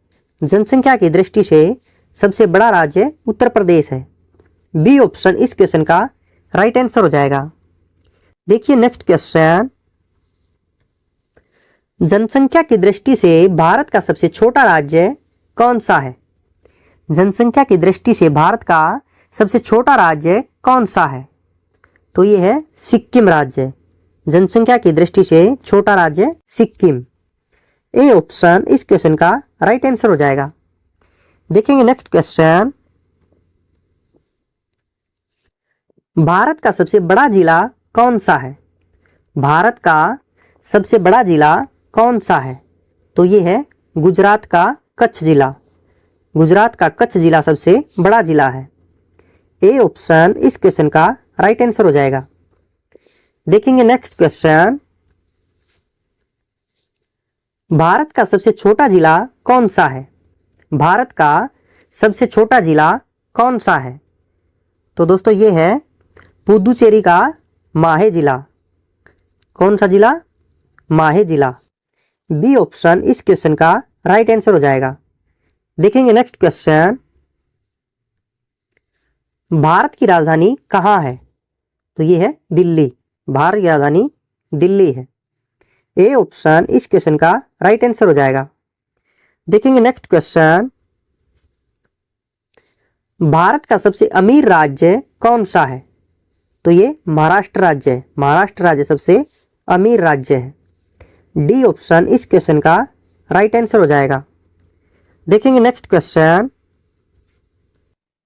[SPEAKER 1] जनसंख्या की दृष्टि से सबसे बड़ा राज्य उत्तर प्रदेश है। बी ऑप्शन इस क्वेश्चन का राइट आंसर हो जाएगा। देखिए नेक्स्ट क्वेश्चन, जनसंख्या की दृष्टि से भारत का सबसे छोटा राज्य कौन सा है? जनसंख्या की दृष्टि से भारत का सबसे छोटा राज्य कौन सा है? तो ये है सिक्किम राज्य। जनसंख्या की दृष्टि से छोटा राज्य सिक्किम। ए ऑप्शन इस क्वेश्चन का राइट आंसर हो जाएगा। देखेंगे नेक्स्ट क्वेश्चन, भारत का सबसे बड़ा जिला कौन सा है? भारत का सबसे बड़ा जिला कौन सा है? तो ये है गुजरात का कच्छ जिला। गुजरात का कच्छ जिला सबसे बड़ा जिला है। ए ऑप्शन इस क्वेश्चन का राइट आंसर हो जाएगा। देखेंगे नेक्स्ट क्वेश्चन, भारत का सबसे छोटा जिला कौन सा है? भारत का सबसे छोटा जिला कौन सा है? तो दोस्तों ये है पुदुचेरी का माहे जिला। कौन सा जिला? माहे जिला। बी ऑप्शन इस क्वेश्चन का राइट आंसर हो जाएगा। देखेंगे नेक्स्ट क्वेश्चन, भारत की राजधानी कहाँ है? तो ये है दिल्ली। भारत की राजधानी दिल्ली है। ए ऑप्शन इस क्वेश्चन का राइट आंसर हो जाएगा। देखेंगे नेक्स्ट क्वेश्चन, भारत का सबसे अमीर राज्य कौन सा है? तो ये महाराष्ट्र राज्य है। महाराष्ट्र राज्य सबसे अमीर राज्य है। डी ऑप्शन इस क्वेश्चन का राइट आंसर हो जाएगा। देखेंगे नेक्स्ट क्वेश्चन,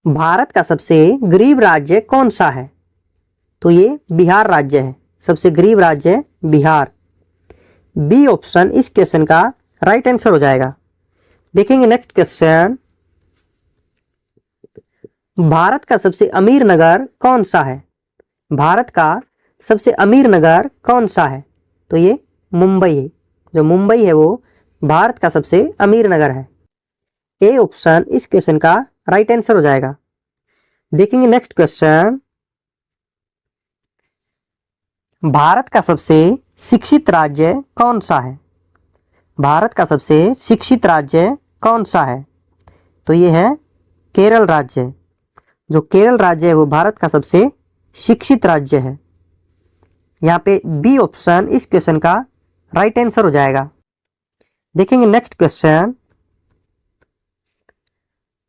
[SPEAKER 1] भारत का सबसे गरीब राज्य कौन सा है? तो ये बिहार राज्य है। सबसे गरीब राज्य बिहार। बी ऑप्शन इस क्वेश्चन का राइट आंसर हो जाएगा। देखेंगे नेक्स्ट क्वेश्चन, भारत का सबसे अमीर नगर कौन सा है? भारत का सबसे अमीर नगर कौन सा है? तो ये मुंबई है। जो मुंबई है वो भारत का सबसे अमीर नगर है। ए ऑप्शन इस क्वेश्चन का राइट आंसर हो जाएगा। देखेंगे नेक्स्ट क्वेश्चन, भारत का सबसे शिक्षित राज्य कौन सा है? भारत का सबसे शिक्षित राज्य कौन सा है? तो ये है केरल राज्य। जो केरल राज्य है वो भारत का सबसे शिक्षित राज्य है। यहाँ पे बी ऑप्शन इस क्वेश्चन का राइट आंसर हो जाएगा। देखेंगे नेक्स्ट क्वेश्चन,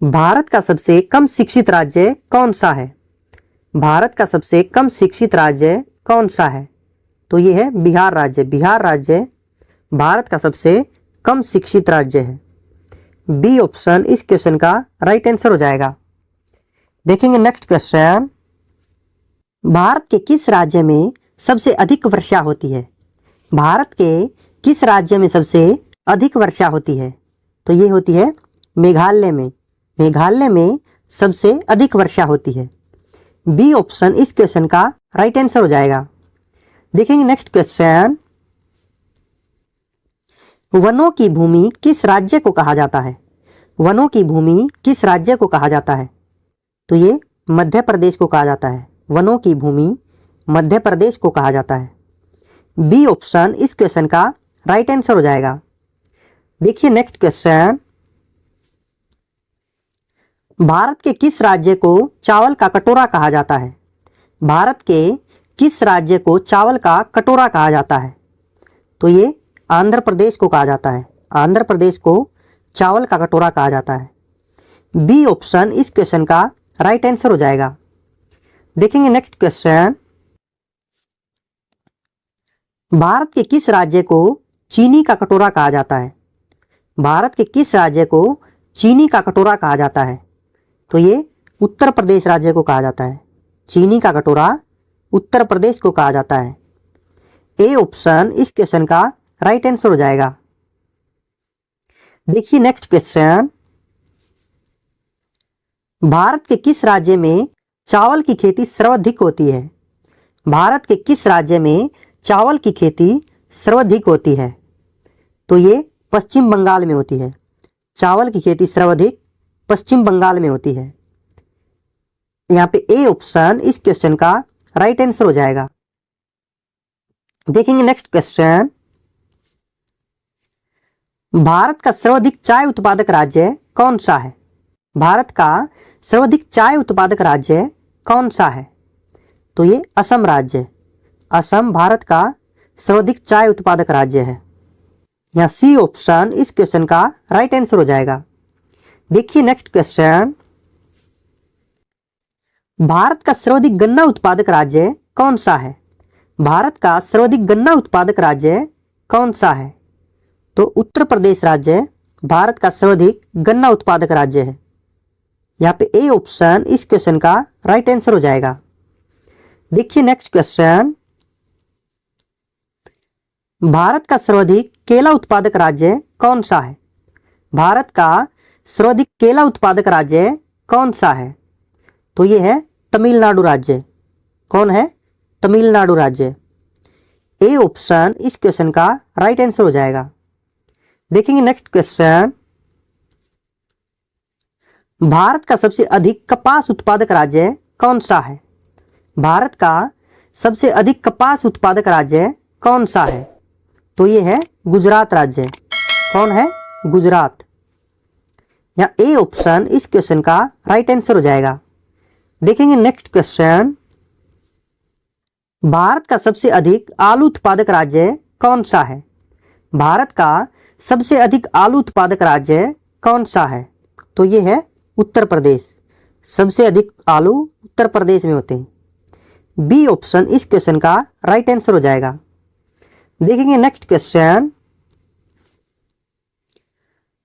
[SPEAKER 1] भारत का सबसे कम शिक्षित राज्य कौन सा है? भारत का सबसे कम शिक्षित राज्य कौन सा है? तो ये है बिहार राज्य। बिहार राज्य भारत का सबसे कम शिक्षित राज्य है। बी ऑप्शन इस क्वेश्चन का राइट आंसर हो जाएगा। देखेंगे नेक्स्ट क्वेश्चन, भारत के किस राज्य में सबसे अधिक वर्षा होती है? भारत के किस राज्य में सबसे अधिक वर्षा होती है? तो ये होती है मेघालय में। मेघालय में सबसे अधिक वर्षा होती है। बी ऑप्शन इस क्वेश्चन का राइट आंसर हो जाएगा। देखेंगे नेक्स्ट क्वेश्चन, वनों की भूमि किस राज्य को कहा जाता है? वनों की भूमि किस राज्य को कहा जाता है? तो ये मध्य प्रदेश को कहा जाता है। वनों की भूमि मध्य प्रदेश को कहा जाता है। बी ऑप्शन इस क्वेश्चन का राइट आंसर हो जाएगा। देखिए नेक्स्ट क्वेश्चन, भारत के किस राज्य को चावल का कटोरा कहा जाता है? भारत के किस राज्य को चावल का कटोरा कहा जाता है? तो ये आंध्र प्रदेश को कहा जाता है। आंध्र प्रदेश को चावल का कटोरा कहा जाता है। बी ऑप्शन इस क्वेश्चन का राइट आंसर हो जाएगा। देखेंगे नेक्स्ट क्वेश्चन, भारत के किस राज्य को चीनी का कटोरा कहा जाता है? भारत के किस राज्य को चीनी का कटोरा कहा जाता है? तो ये उत्तर प्रदेश राज्य को कहा जाता है। चीनी का कटोरा उत्तर प्रदेश को कहा जाता है। ए ऑप्शन इस क्वेश्चन का राइट आंसर हो जाएगा। देखिए नेक्स्ट क्वेश्चन, भारत के किस राज्य में चावल की खेती सर्वाधिक होती है? भारत के किस राज्य में चावल की खेती सर्वाधिक होती है? तो ये पश्चिम बंगाल में होती है। चावल की खेती सर्वाधिक पश्चिम बंगाल में होती है। यहाँ पे ए ऑप्शन इस क्वेश्चन का राइट आंसर हो जाएगा। देखेंगे नेक्स्ट क्वेश्चन, भारत का सर्वाधिक चाय उत्पादक राज्य कौन सा है? भारत का सर्वाधिक चाय उत्पादक राज्य कौन सा है? तो ये असम राज्य। असम भारत का सर्वाधिक चाय उत्पादक राज्य है। यहाँ सी ऑप्शन इस क्वेश्चन का राइट आंसर हो जाएगा। देखिए नेक्स्ट क्वेश्चन, भारत का सर्वाधिक गन्ना उत्पादक राज्य कौन सा है? भारत का सर्वाधिक गन्ना उत्पादक राज्य कौन सा है? तो उत्तर प्रदेश राज्य भारत का सर्वाधिक गन्ना उत्पादक राज्य है। यहाँ पे ए ऑप्शन इस क्वेश्चन का राइट आंसर हो जाएगा। देखिए नेक्स्ट क्वेश्चन, भारत का सर्वाधिक केला उत्पादक राज्य कौन सा है? भारत का सर्वाधिक केला उत्पादक राज्य कौन सा है? तो ये है तमिलनाडु राज्य। कौन है? तमिलनाडु राज्य। ए ऑप्शन इस क्वेश्चन का राइट आंसर हो जाएगा। देखेंगे नेक्स्ट क्वेश्चन, भारत का सबसे अधिक कपास उत्पादक राज्य कौन सा है? भारत का सबसे अधिक कपास उत्पादक राज्य कौन सा है? तो ये है गुजरात राज्य। कौन है? गुजरात। यहाँ ए ऑप्शन इस क्वेश्चन का राइट आंसर हो जाएगा। देखेंगे नेक्स्ट क्वेश्चन, भारत का सबसे अधिक आलू उत्पादक राज्य कौन सा है? भारत का सबसे अधिक आलू उत्पादक राज्य कौन सा है? तो ये है उत्तर प्रदेश। सबसे अधिक आलू उत्तर प्रदेश में होते हैं। बी ऑप्शन इस क्वेश्चन का राइट आंसर हो जाएगा। देखेंगे नेक्स्ट क्वेश्चन,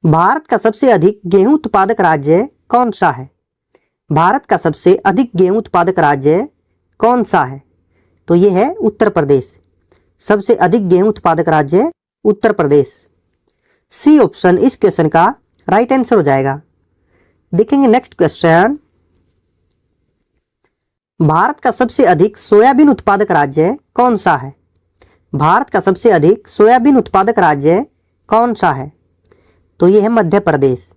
[SPEAKER 1] भारत का सबसे अधिक गेहूं उत्पादक राज्य कौन सा है? भारत का सबसे अधिक गेहूं उत्पादक राज्य कौन सा है? तो ये है उत्तर प्रदेश। सबसे अधिक गेहूं उत्पादक राज्य उत्तर प्रदेश। सी ऑप्शन इस क्वेश्चन का राइट आंसर हो जाएगा। देखेंगे नेक्स्ट क्वेश्चन, भारत का सबसे अधिक सोयाबीन उत्पादक राज्य कौन सा है? भारत का सबसे अधिक सोयाबीन उत्पादक राज्य कौन सा है? तो ये है मध्य प्रदेश।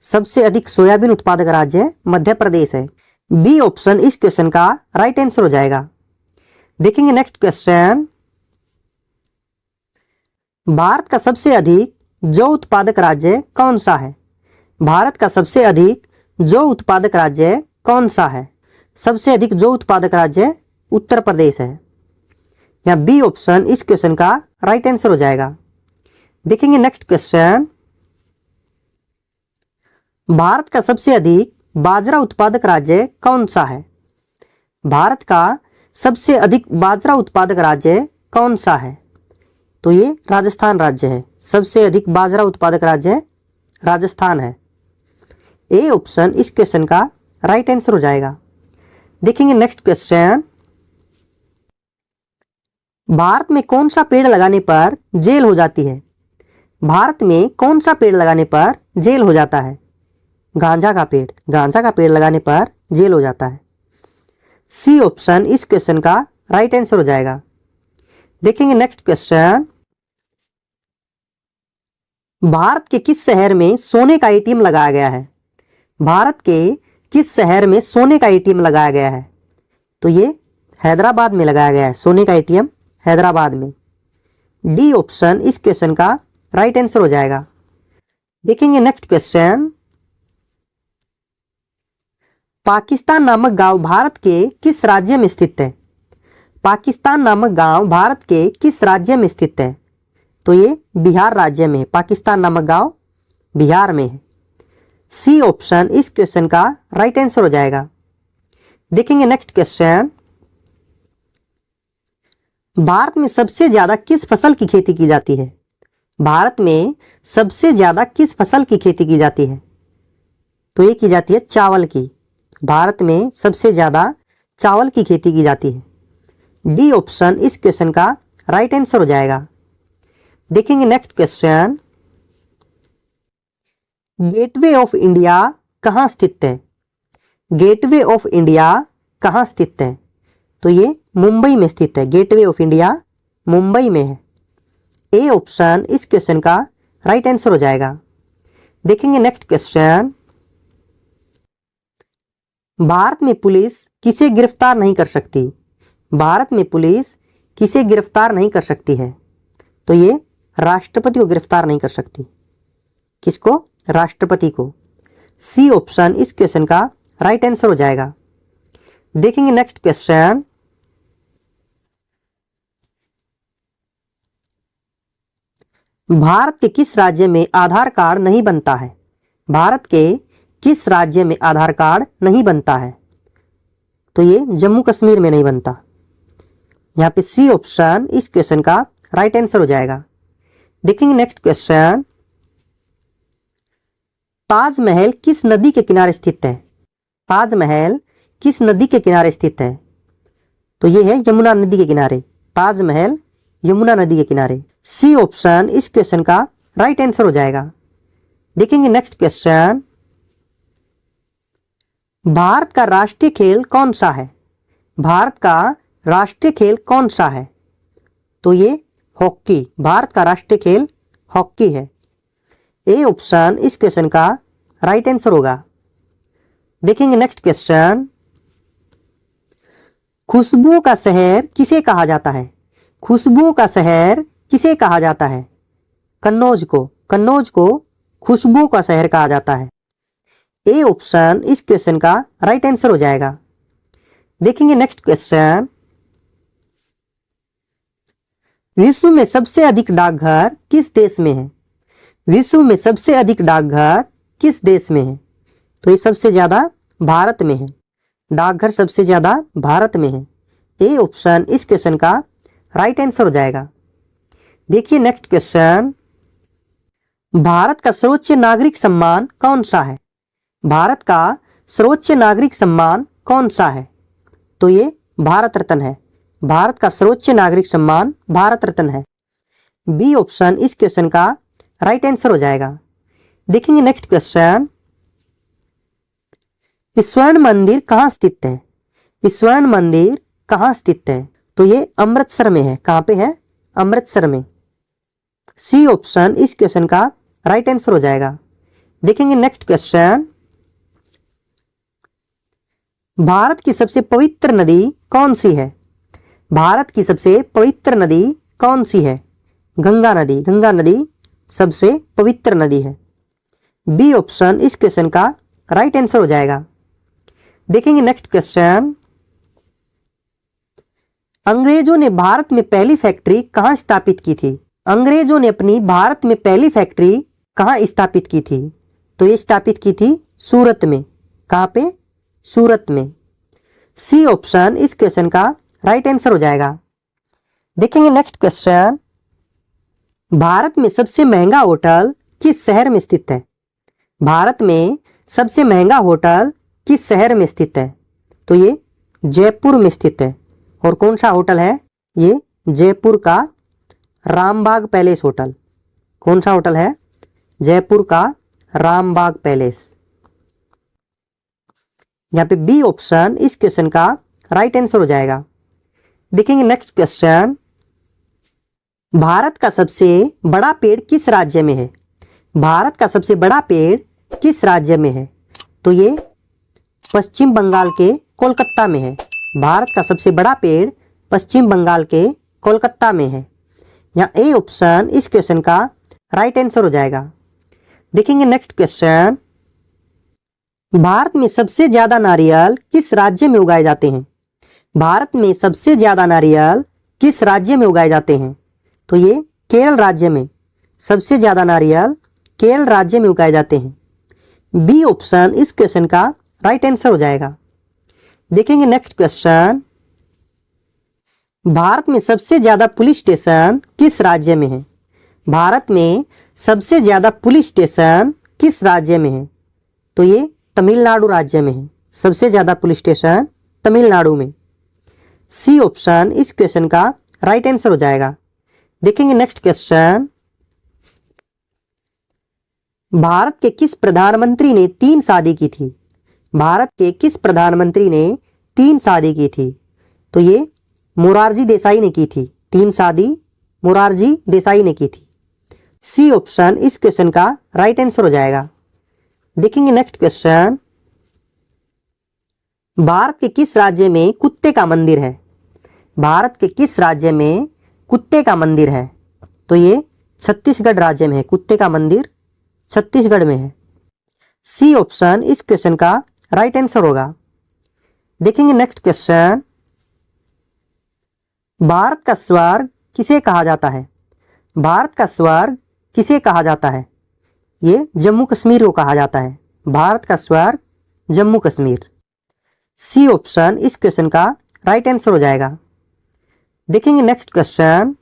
[SPEAKER 1] सबसे अधिक सोयाबीन उत्पादक राज्य मध्य प्रदेश है। बी ऑप्शन इस क्वेश्चन का राइट आंसर हो जाएगा। देखेंगे नेक्स्ट क्वेश्चन, भारत का सबसे अधिक जौ उत्पादक राज्य कौन सा है? भारत का सबसे अधिक जौ उत्पादक राज्य कौन सा है? सबसे अधिक जौ उत्पादक राज्य उत्तर प्रदेश है। या बी ऑप्शन इस क्वेश्चन का राइट आंसर हो जाएगा। देखेंगे नेक्स्ट क्वेश्चन, भारत का सबसे अधिक बाजरा उत्पादक राज्य कौन सा है? भारत का सबसे अधिक बाजरा उत्पादक राज्य कौन सा है? तो ये राजस्थान राज्य है। सबसे अधिक बाजरा उत्पादक राज्य राजस्थान है। ए ऑप्शन इस क्वेश्चन का राइट आंसर हो जाएगा। देखेंगे नेक्स्ट क्वेश्चन, भारत में कौन सा पेड़ लगाने पर जेल हो जाती है? भारत में कौन सा पेड़ लगाने पर जेल हो जाता है? गांजा का पेड़। गांजा का पेड़ लगाने पर जेल हो जाता है। सी ऑप्शन इस क्वेश्चन का राइट आंसर हो जाएगा। देखेंगे नेक्स्ट क्वेश्चन, भारत के किस शहर में सोने का एटीएम लगाया गया है? भारत के किस शहर में सोने का एटीएम लगाया गया है? तो ये हैदराबाद में लगाया गया है। सोने का एटीएम हैदराबाद में। डी ऑप्शन इस क्वेश्चन का राइट आंसर हो जाएगा। देखेंगे नेक्स्ट क्वेश्चन, पाकिस्तान नामक गांव भारत के किस राज्य में स्थित है? पाकिस्तान नामक गांव भारत के किस राज्य में स्थित है? तो ये बिहार राज्य में है। पाकिस्तान नामक गांव बिहार में है। सी ऑप्शन इस क्वेश्चन का राइट आंसर हो जाएगा। देखेंगे नेक्स्ट क्वेश्चन, भारत में सबसे ज्यादा किस फसल की खेती की जाती है? भारत में सबसे ज्यादा किस फसल की खेती की जाती है? तो ये की जाती है चावल की। भारत में सबसे ज्यादा चावल की खेती की जाती है। डी ऑप्शन इस क्वेश्चन का राइट आंसर हो जाएगा। देखेंगे next question, gateway of India कहाँ स्थित है? गेटवे ऑफ इंडिया कहाँ स्थित है? तो ये मुंबई में स्थित है। गेटवे ऑफ इंडिया मुंबई में है। ए ऑप्शन इस क्वेश्चन का राइट आंसर हो जाएगा। देखेंगे नेक्स्ट क्वेश्चन, भारत में पुलिस किसे गिरफ्तार नहीं कर सकती? भारत में पुलिस किसे गिरफ्तार नहीं कर सकती है? तो ये राष्ट्रपति को गिरफ्तार नहीं कर सकती। किसको? राष्ट्रपति को। सी ऑप्शन इस क्वेश्चन का राइट आंसर हो जाएगा। देखेंगे नेक्स्ट क्वेश्चन, भारत के किस राज्य में आधार कार्ड नहीं बनता है? भारत के किस राज्य में आधार कार्ड नहीं बनता है? तो ये जम्मू कश्मीर में नहीं बनता। यहाँ पे सी ऑप्शन इस क्वेश्चन का राइट आंसर हो जाएगा। देखेंगे नेक्स्ट क्वेश्चन, ताजमहल किस नदी के किनारे स्थित है? ताजमहल किस नदी के किनारे स्थित है? तो ये है यमुना नदी के किनारे। ताजमहल यमुना नदी के किनारे। सी ऑप्शन इस क्वेश्चन का राइट आंसर हो जाएगा। देखेंगे नेक्स्ट क्वेश्चन, भारत का राष्ट्रीय खेल कौन सा है? भारत का राष्ट्रीय खेल कौन सा है? तो ये हॉकी। भारत का राष्ट्रीय खेल हॉकी है। ए ऑप्शन इस क्वेश्चन का राइट आंसर होगा। देखेंगे नेक्स्ट क्वेश्चन, खुशबुओं का शहर किसे कहा जाता है? खुशबुओं का शहर किसे कहा जाता है? कन्नौज को। कन्नौज को खुशबुओं का शहर कहा जाता है। ए ऑप्शन इस क्वेश्चन का राइट आंसर हो जाएगा। देखेंगे नेक्स्ट क्वेश्चन, विश्व में सबसे अधिक डाकघर किस देश में है? विश्व में सबसे अधिक डाकघर किस देश में है? तो ये सबसे ज्यादा भारत में है। डाकघर सबसे ज्यादा भारत में है। ए ऑप्शन इस क्वेश्चन का राइट आंसर हो जाएगा। देखिए नेक्स्ट क्वेश्चन, भारत का सर्वोच्च नागरिक सम्मान कौन सा है? भारत का सर्वोच्च नागरिक सम्मान कौन सा है? तो ये भारत रत्न है। भारत का सर्वोच्च नागरिक सम्मान भारत रत्न है। बी ऑप्शन इस क्वेश्चन का राइट आंसर हो जाएगा। देखेंगे नेक्स्ट क्वेश्चन, स्वर्ण मंदिर कहाँ स्थित है? स्वर्ण मंदिर कहाँ स्थित है? तो ये अमृतसर में है। कहाँ पे है? अमृतसर में। सी ऑप्शन इस क्वेश्चन का राइट आंसर हो जाएगा। देखेंगे नेक्स्ट क्वेश्चन, भारत की सबसे पवित्र नदी कौन सी है? भारत की सबसे पवित्र नदी कौन सी है? गंगा नदी। गंगा नदी सबसे पवित्र नदी है। बी ऑप्शन इस क्वेश्चन का राइट आंसर हो जाएगा। देखेंगे नेक्स्ट क्वेश्चन, अंग्रेजों ने भारत में पहली फैक्ट्री कहां स्थापित की थी? अंग्रेजों ने अपनी भारत में पहली फैक्ट्री कहां स्थापित की थी? तो ये स्थापित की थी सूरत में। कहां पे? सूरत में। सी ऑप्शन इस क्वेश्चन का राइट आंसर हो जाएगा। देखेंगे नेक्स्ट क्वेश्चन, भारत में सबसे महंगा होटल किस शहर में स्थित है? भारत में सबसे महंगा होटल किस शहर में स्थित है? तो ये जयपुर में स्थित है। और कौन सा होटल है? ये जयपुर का रामबाग पैलेस होटल। कौन सा होटल है? जयपुर का रामबाग पैलेस। यहाँ पे बी ऑप्शन इस क्वेश्चन का राइट आंसर हो जाएगा। देखेंगे नेक्स्ट क्वेश्चन, भारत का सबसे बड़ा पेड़ किस राज्य में है? भारत का सबसे बड़ा पेड़ किस राज्य में है? तो ये पश्चिम बंगाल के कोलकाता में है। भारत का सबसे बड़ा पेड़ पश्चिम बंगाल के कोलकाता में है। यहाँ ए ऑप्शन इस क्वेश्चन का राइट आंसर हो जाएगा। देखेंगे नेक्स्ट क्वेश्चन, भारत में सबसे ज्यादा नारियल किस राज्य में उगाए जाते हैं? भारत में सबसे ज्यादा नारियल किस राज्य में उगाए जाते हैं? तो ये केरल राज्य में। सबसे ज्यादा नारियल केरल राज्य में उगाए जाते हैं। बी ऑप्शन इस क्वेश्चन का राइट आंसर हो जाएगा। देखेंगे नेक्स्ट क्वेश्चन, भारत में सबसे ज्यादा पुलिस स्टेशन किस राज्य में है? भारत में सबसे ज्यादा पुलिस स्टेशन किस राज्य में है? तो ये तमिलनाडु राज्य में है। सबसे ज्यादा पुलिस स्टेशन तमिलनाडु में। सी ऑप्शन इस क्वेश्चन का राइट आंसर हो जाएगा। देखेंगे नेक्स्ट क्वेश्चन, भारत के किस प्रधानमंत्री ने 3 शादी की थी? भारत के किस प्रधानमंत्री ने 3 शादी की थी? तो ये मोरारजी देसाई ने की थी। 3 शादी मोरारजी देसाई ने की थी। सी ऑप्शन इस क्वेश्चन का राइट आंसर हो जाएगा। देखेंगे नेक्स्ट क्वेश्चन, भारत के किस राज्य में कुत्ते का मंदिर है? भारत के किस राज्य में कुत्ते का मंदिर है? तो ये छत्तीसगढ़ राज्य में है। कुत्ते का मंदिर छत्तीसगढ़ में है। सी ऑप्शन इस क्वेश्चन का राइट आंसर होगा। देखेंगे नेक्स्ट क्वेश्चन, भारत का स्वर्ग किसे कहा जाता है? भारत का स्वर्ग किसे कहा जाता है? ये जम्मू कश्मीर को कहा जाता है। भारत का स्वर्ग जम्मू कश्मीर। सी ऑप्शन इस क्वेश्चन का राइट आंसर हो जाएगा। देखेंगे नेक्स्ट क्वेश्चन,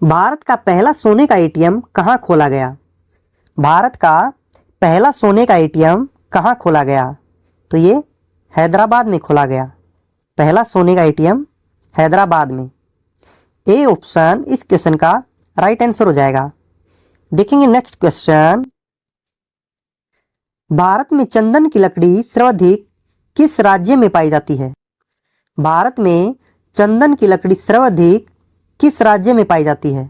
[SPEAKER 1] भारत का पहला सोने का एटीएम कहां खोला गया? भारत का पहला सोने का एटीएम कहां खोला गया? तो ये हैदराबाद में खोला गया। पहला सोने का एटीएम हैदराबाद में। ए ऑप्शन इस क्वेश्चन का राइट आंसर हो जाएगा। देखेंगे नेक्स्ट क्वेश्चन, भारत में चंदन की लकड़ी सर्वाधिक किस राज्य में पाई जाती है? भारत में चंदन की लकड़ी सर्वाधिक किस राज्य में पाई जाती है?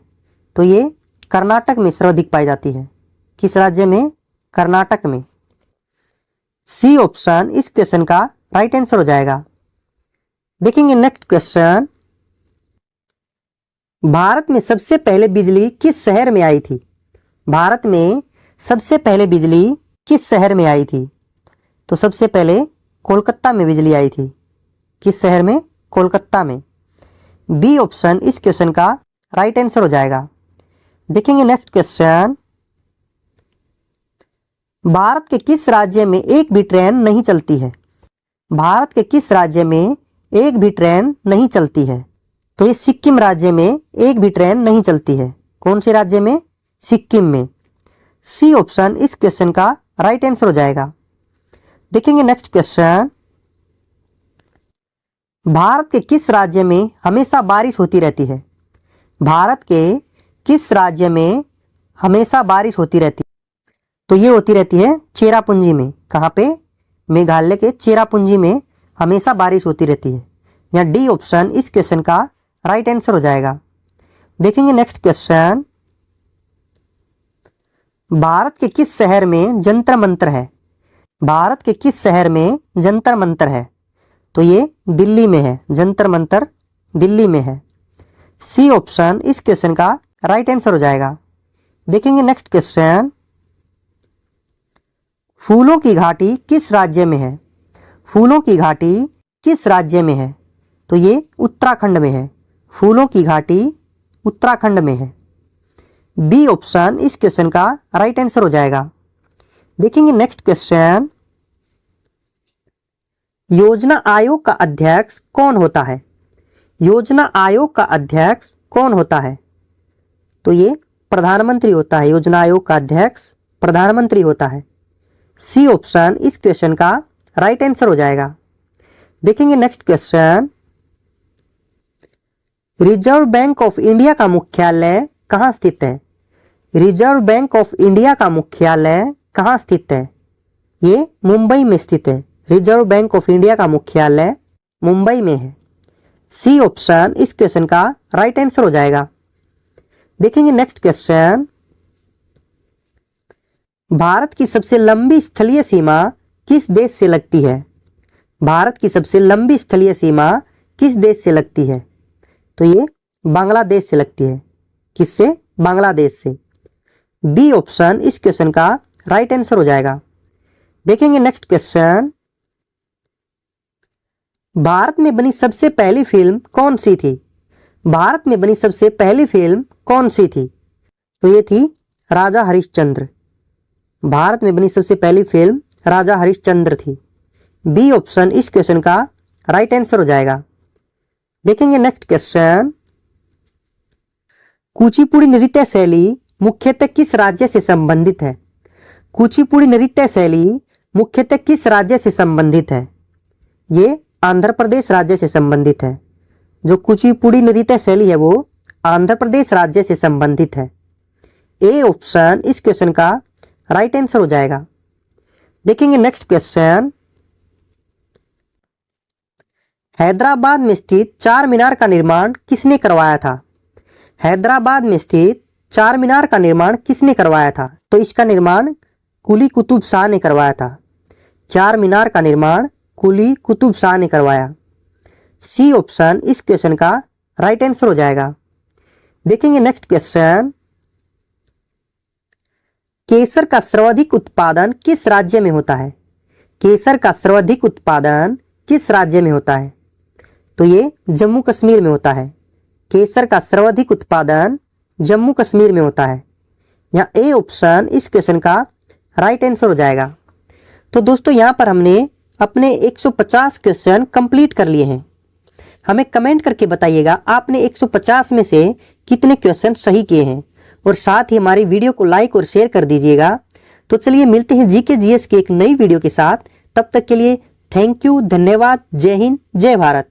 [SPEAKER 1] तो ये कर्नाटक में सर्वाधिक पाई जाती है। किस राज्य में? कर्नाटक में। सी ऑप्शन इस क्वेश्चन का राइट आंसर हो जाएगा। देखेंगे नेक्स्ट क्वेश्चन, भारत में सबसे पहले बिजली किस शहर में आई थी? भारत में सबसे पहले बिजली किस शहर में आई थी? तो सबसे पहले कोलकाता में बिजली आई थी। किस शहर में? कोलकाता में। बी ऑप्शन इस क्वेश्चन का राइट आंसर हो जाएगा। देखेंगे नेक्स्ट क्वेश्चन, भारत के किस राज्य में एक भी ट्रेन नहीं चलती है? भारत के किस राज्य में एक भी ट्रेन नहीं चलती है? तो ये सिक्किम राज्य में एक भी ट्रेन नहीं चलती है। कौन से राज्य में? सिक्किम में। सी ऑप्शन इस क्वेश्चन का राइट आंसर हो जाएगा। देखेंगे नेक्स्ट क्वेश्चन, भारत के किस राज्य में हमेशा बारिश होती रहती है? भारत के किस राज्य में हमेशा बारिश होती रहती है? तो ये होती रहती है चेरापूंजी में। कहाँ पे? मेघालय के चेरापूंजी में हमेशा बारिश होती रहती है। यहाँ डी ऑप्शन इस क्वेश्चन का राइट आंसर हो जाएगा। देखेंगे नेक्स्ट क्वेश्चन, भारत के किस शहर में जंतर मंतर है? भारत के किस शहर में जंतर मंतर है? तो ये दिल्ली में है, जंतर मंतर दिल्ली में है। सी ऑप्शन इस क्वेश्चन का राइट आंसर हो जाएगा। देखेंगे नेक्स्ट क्वेश्चन, फूलों की घाटी किस राज्य में है? फूलों की घाटी किस राज्य में है? तो ये उत्तराखंड में है। फूलों की घाटी उत्तराखंड में है। बी ऑप्शन इस क्वेश्चन का राइट आंसर हो जाएगा। देखेंगे नेक्स्ट क्वेश्चन, योजना आयोग का अध्यक्ष कौन होता है? योजना आयोग का अध्यक्ष कौन होता है? तो ये प्रधानमंत्री होता है। योजना आयोग का अध्यक्ष प्रधानमंत्री होता है। सी ऑप्शन इस क्वेश्चन का राइट आंसर हो जाएगा। देखेंगे next question, reserve bank of India का मुख्यालय कहाँ स्थित है? रिजर्व बैंक ऑफ इंडिया का मुख्यालय कहाँ स्थित है? ये मुंबई में स्थित है। रिजर्व बैंक ऑफ इंडिया का मुख्यालय मुंबई में है। सी ऑप्शन इस क्वेश्चन का राइट आंसर हो जाएगा। देखेंगे नेक्स्ट क्वेश्चन, भारत की सबसे लंबी स्थलीय सीमा किस देश से लगती है? भारत की सबसे लंबी स्थलीय सीमा किस देश से लगती है? तो ये बांग्लादेश से लगती है। किससे? बांग्लादेश से। बी ऑप्शन इस क्वेश्चन का राइट आंसर हो जाएगा। देखेंगे नेक्स्ट क्वेश्चन, भारत में बनी सबसे पहली फिल्म कौन सी थी? भारत में बनी सबसे पहली फिल्म कौन सी थी? तो ये थी राजा हरिश्चंद्र। भारत में बनी सबसे पहली फिल्म राजा हरिश्चंद्र थी। बी ऑप्शन इस क्वेश्चन का राइट आंसर हो जाएगा। देखेंगे नेक्स्ट क्वेश्चन, कुचिपुड़ी नृत्य शैली मुख्यतः किस राज्य से संबंधित है? कुचिपुड़ी नृत्य शैली मुख्यतः किस राज्य से संबंधित है? ये आंध्र प्रदेश राज्य से संबंधित है। जो कुचिपुड़ी नृत्य शैली है वो आंध्र प्रदेश राज्य से संबंधित है। ए ऑप्शन इस क्वेश्चन का राइट आंसर हो जाएगा। देखेंगे नेक्स्ट क्वेश्चन, हैदराबाद में स्थित चार मीनार का निर्माण किसने करवाया था? हैदराबाद में स्थित चार मीनार का निर्माण किसने करवाया था? तो इसका निर्माण कुली कुतुब शाह ने करवाया था। चार मीनार का निर्माण कुली कुतुब शाह ने करवाया। सी ऑप्शन इस क्वेश्चन का राइट आंसर हो जाएगा। देखेंगे नेक्स्ट क्वेश्चन, केसर का सर्वाधिक उत्पादन किस राज्य में होता है? केसर का सर्वाधिक उत्पादन किस राज्य में होता है? तो ये जम्मू कश्मीर में होता है। केसर का सर्वाधिक उत्पादन जम्मू कश्मीर में होता है। यहाँ ए ऑप्शन इस क्वेश्चन का राइट आंसर हो जाएगा। तो दोस्तों यहाँ पर हमने अपने 150 क्वेश्चन कंप्लीट कर लिए हैं। हमें कमेंट करके बताइएगा आपने 150 में से कितने क्वेश्चन सही किए हैं, और साथ ही हमारी वीडियो को लाइक और शेयर कर दीजिएगा। तो चलिए मिलते हैं जीके जीएस की एक नई वीडियो के साथ। तब तक के लिए थैंक यू, धन्यवाद, जय हिंद, जय भारत।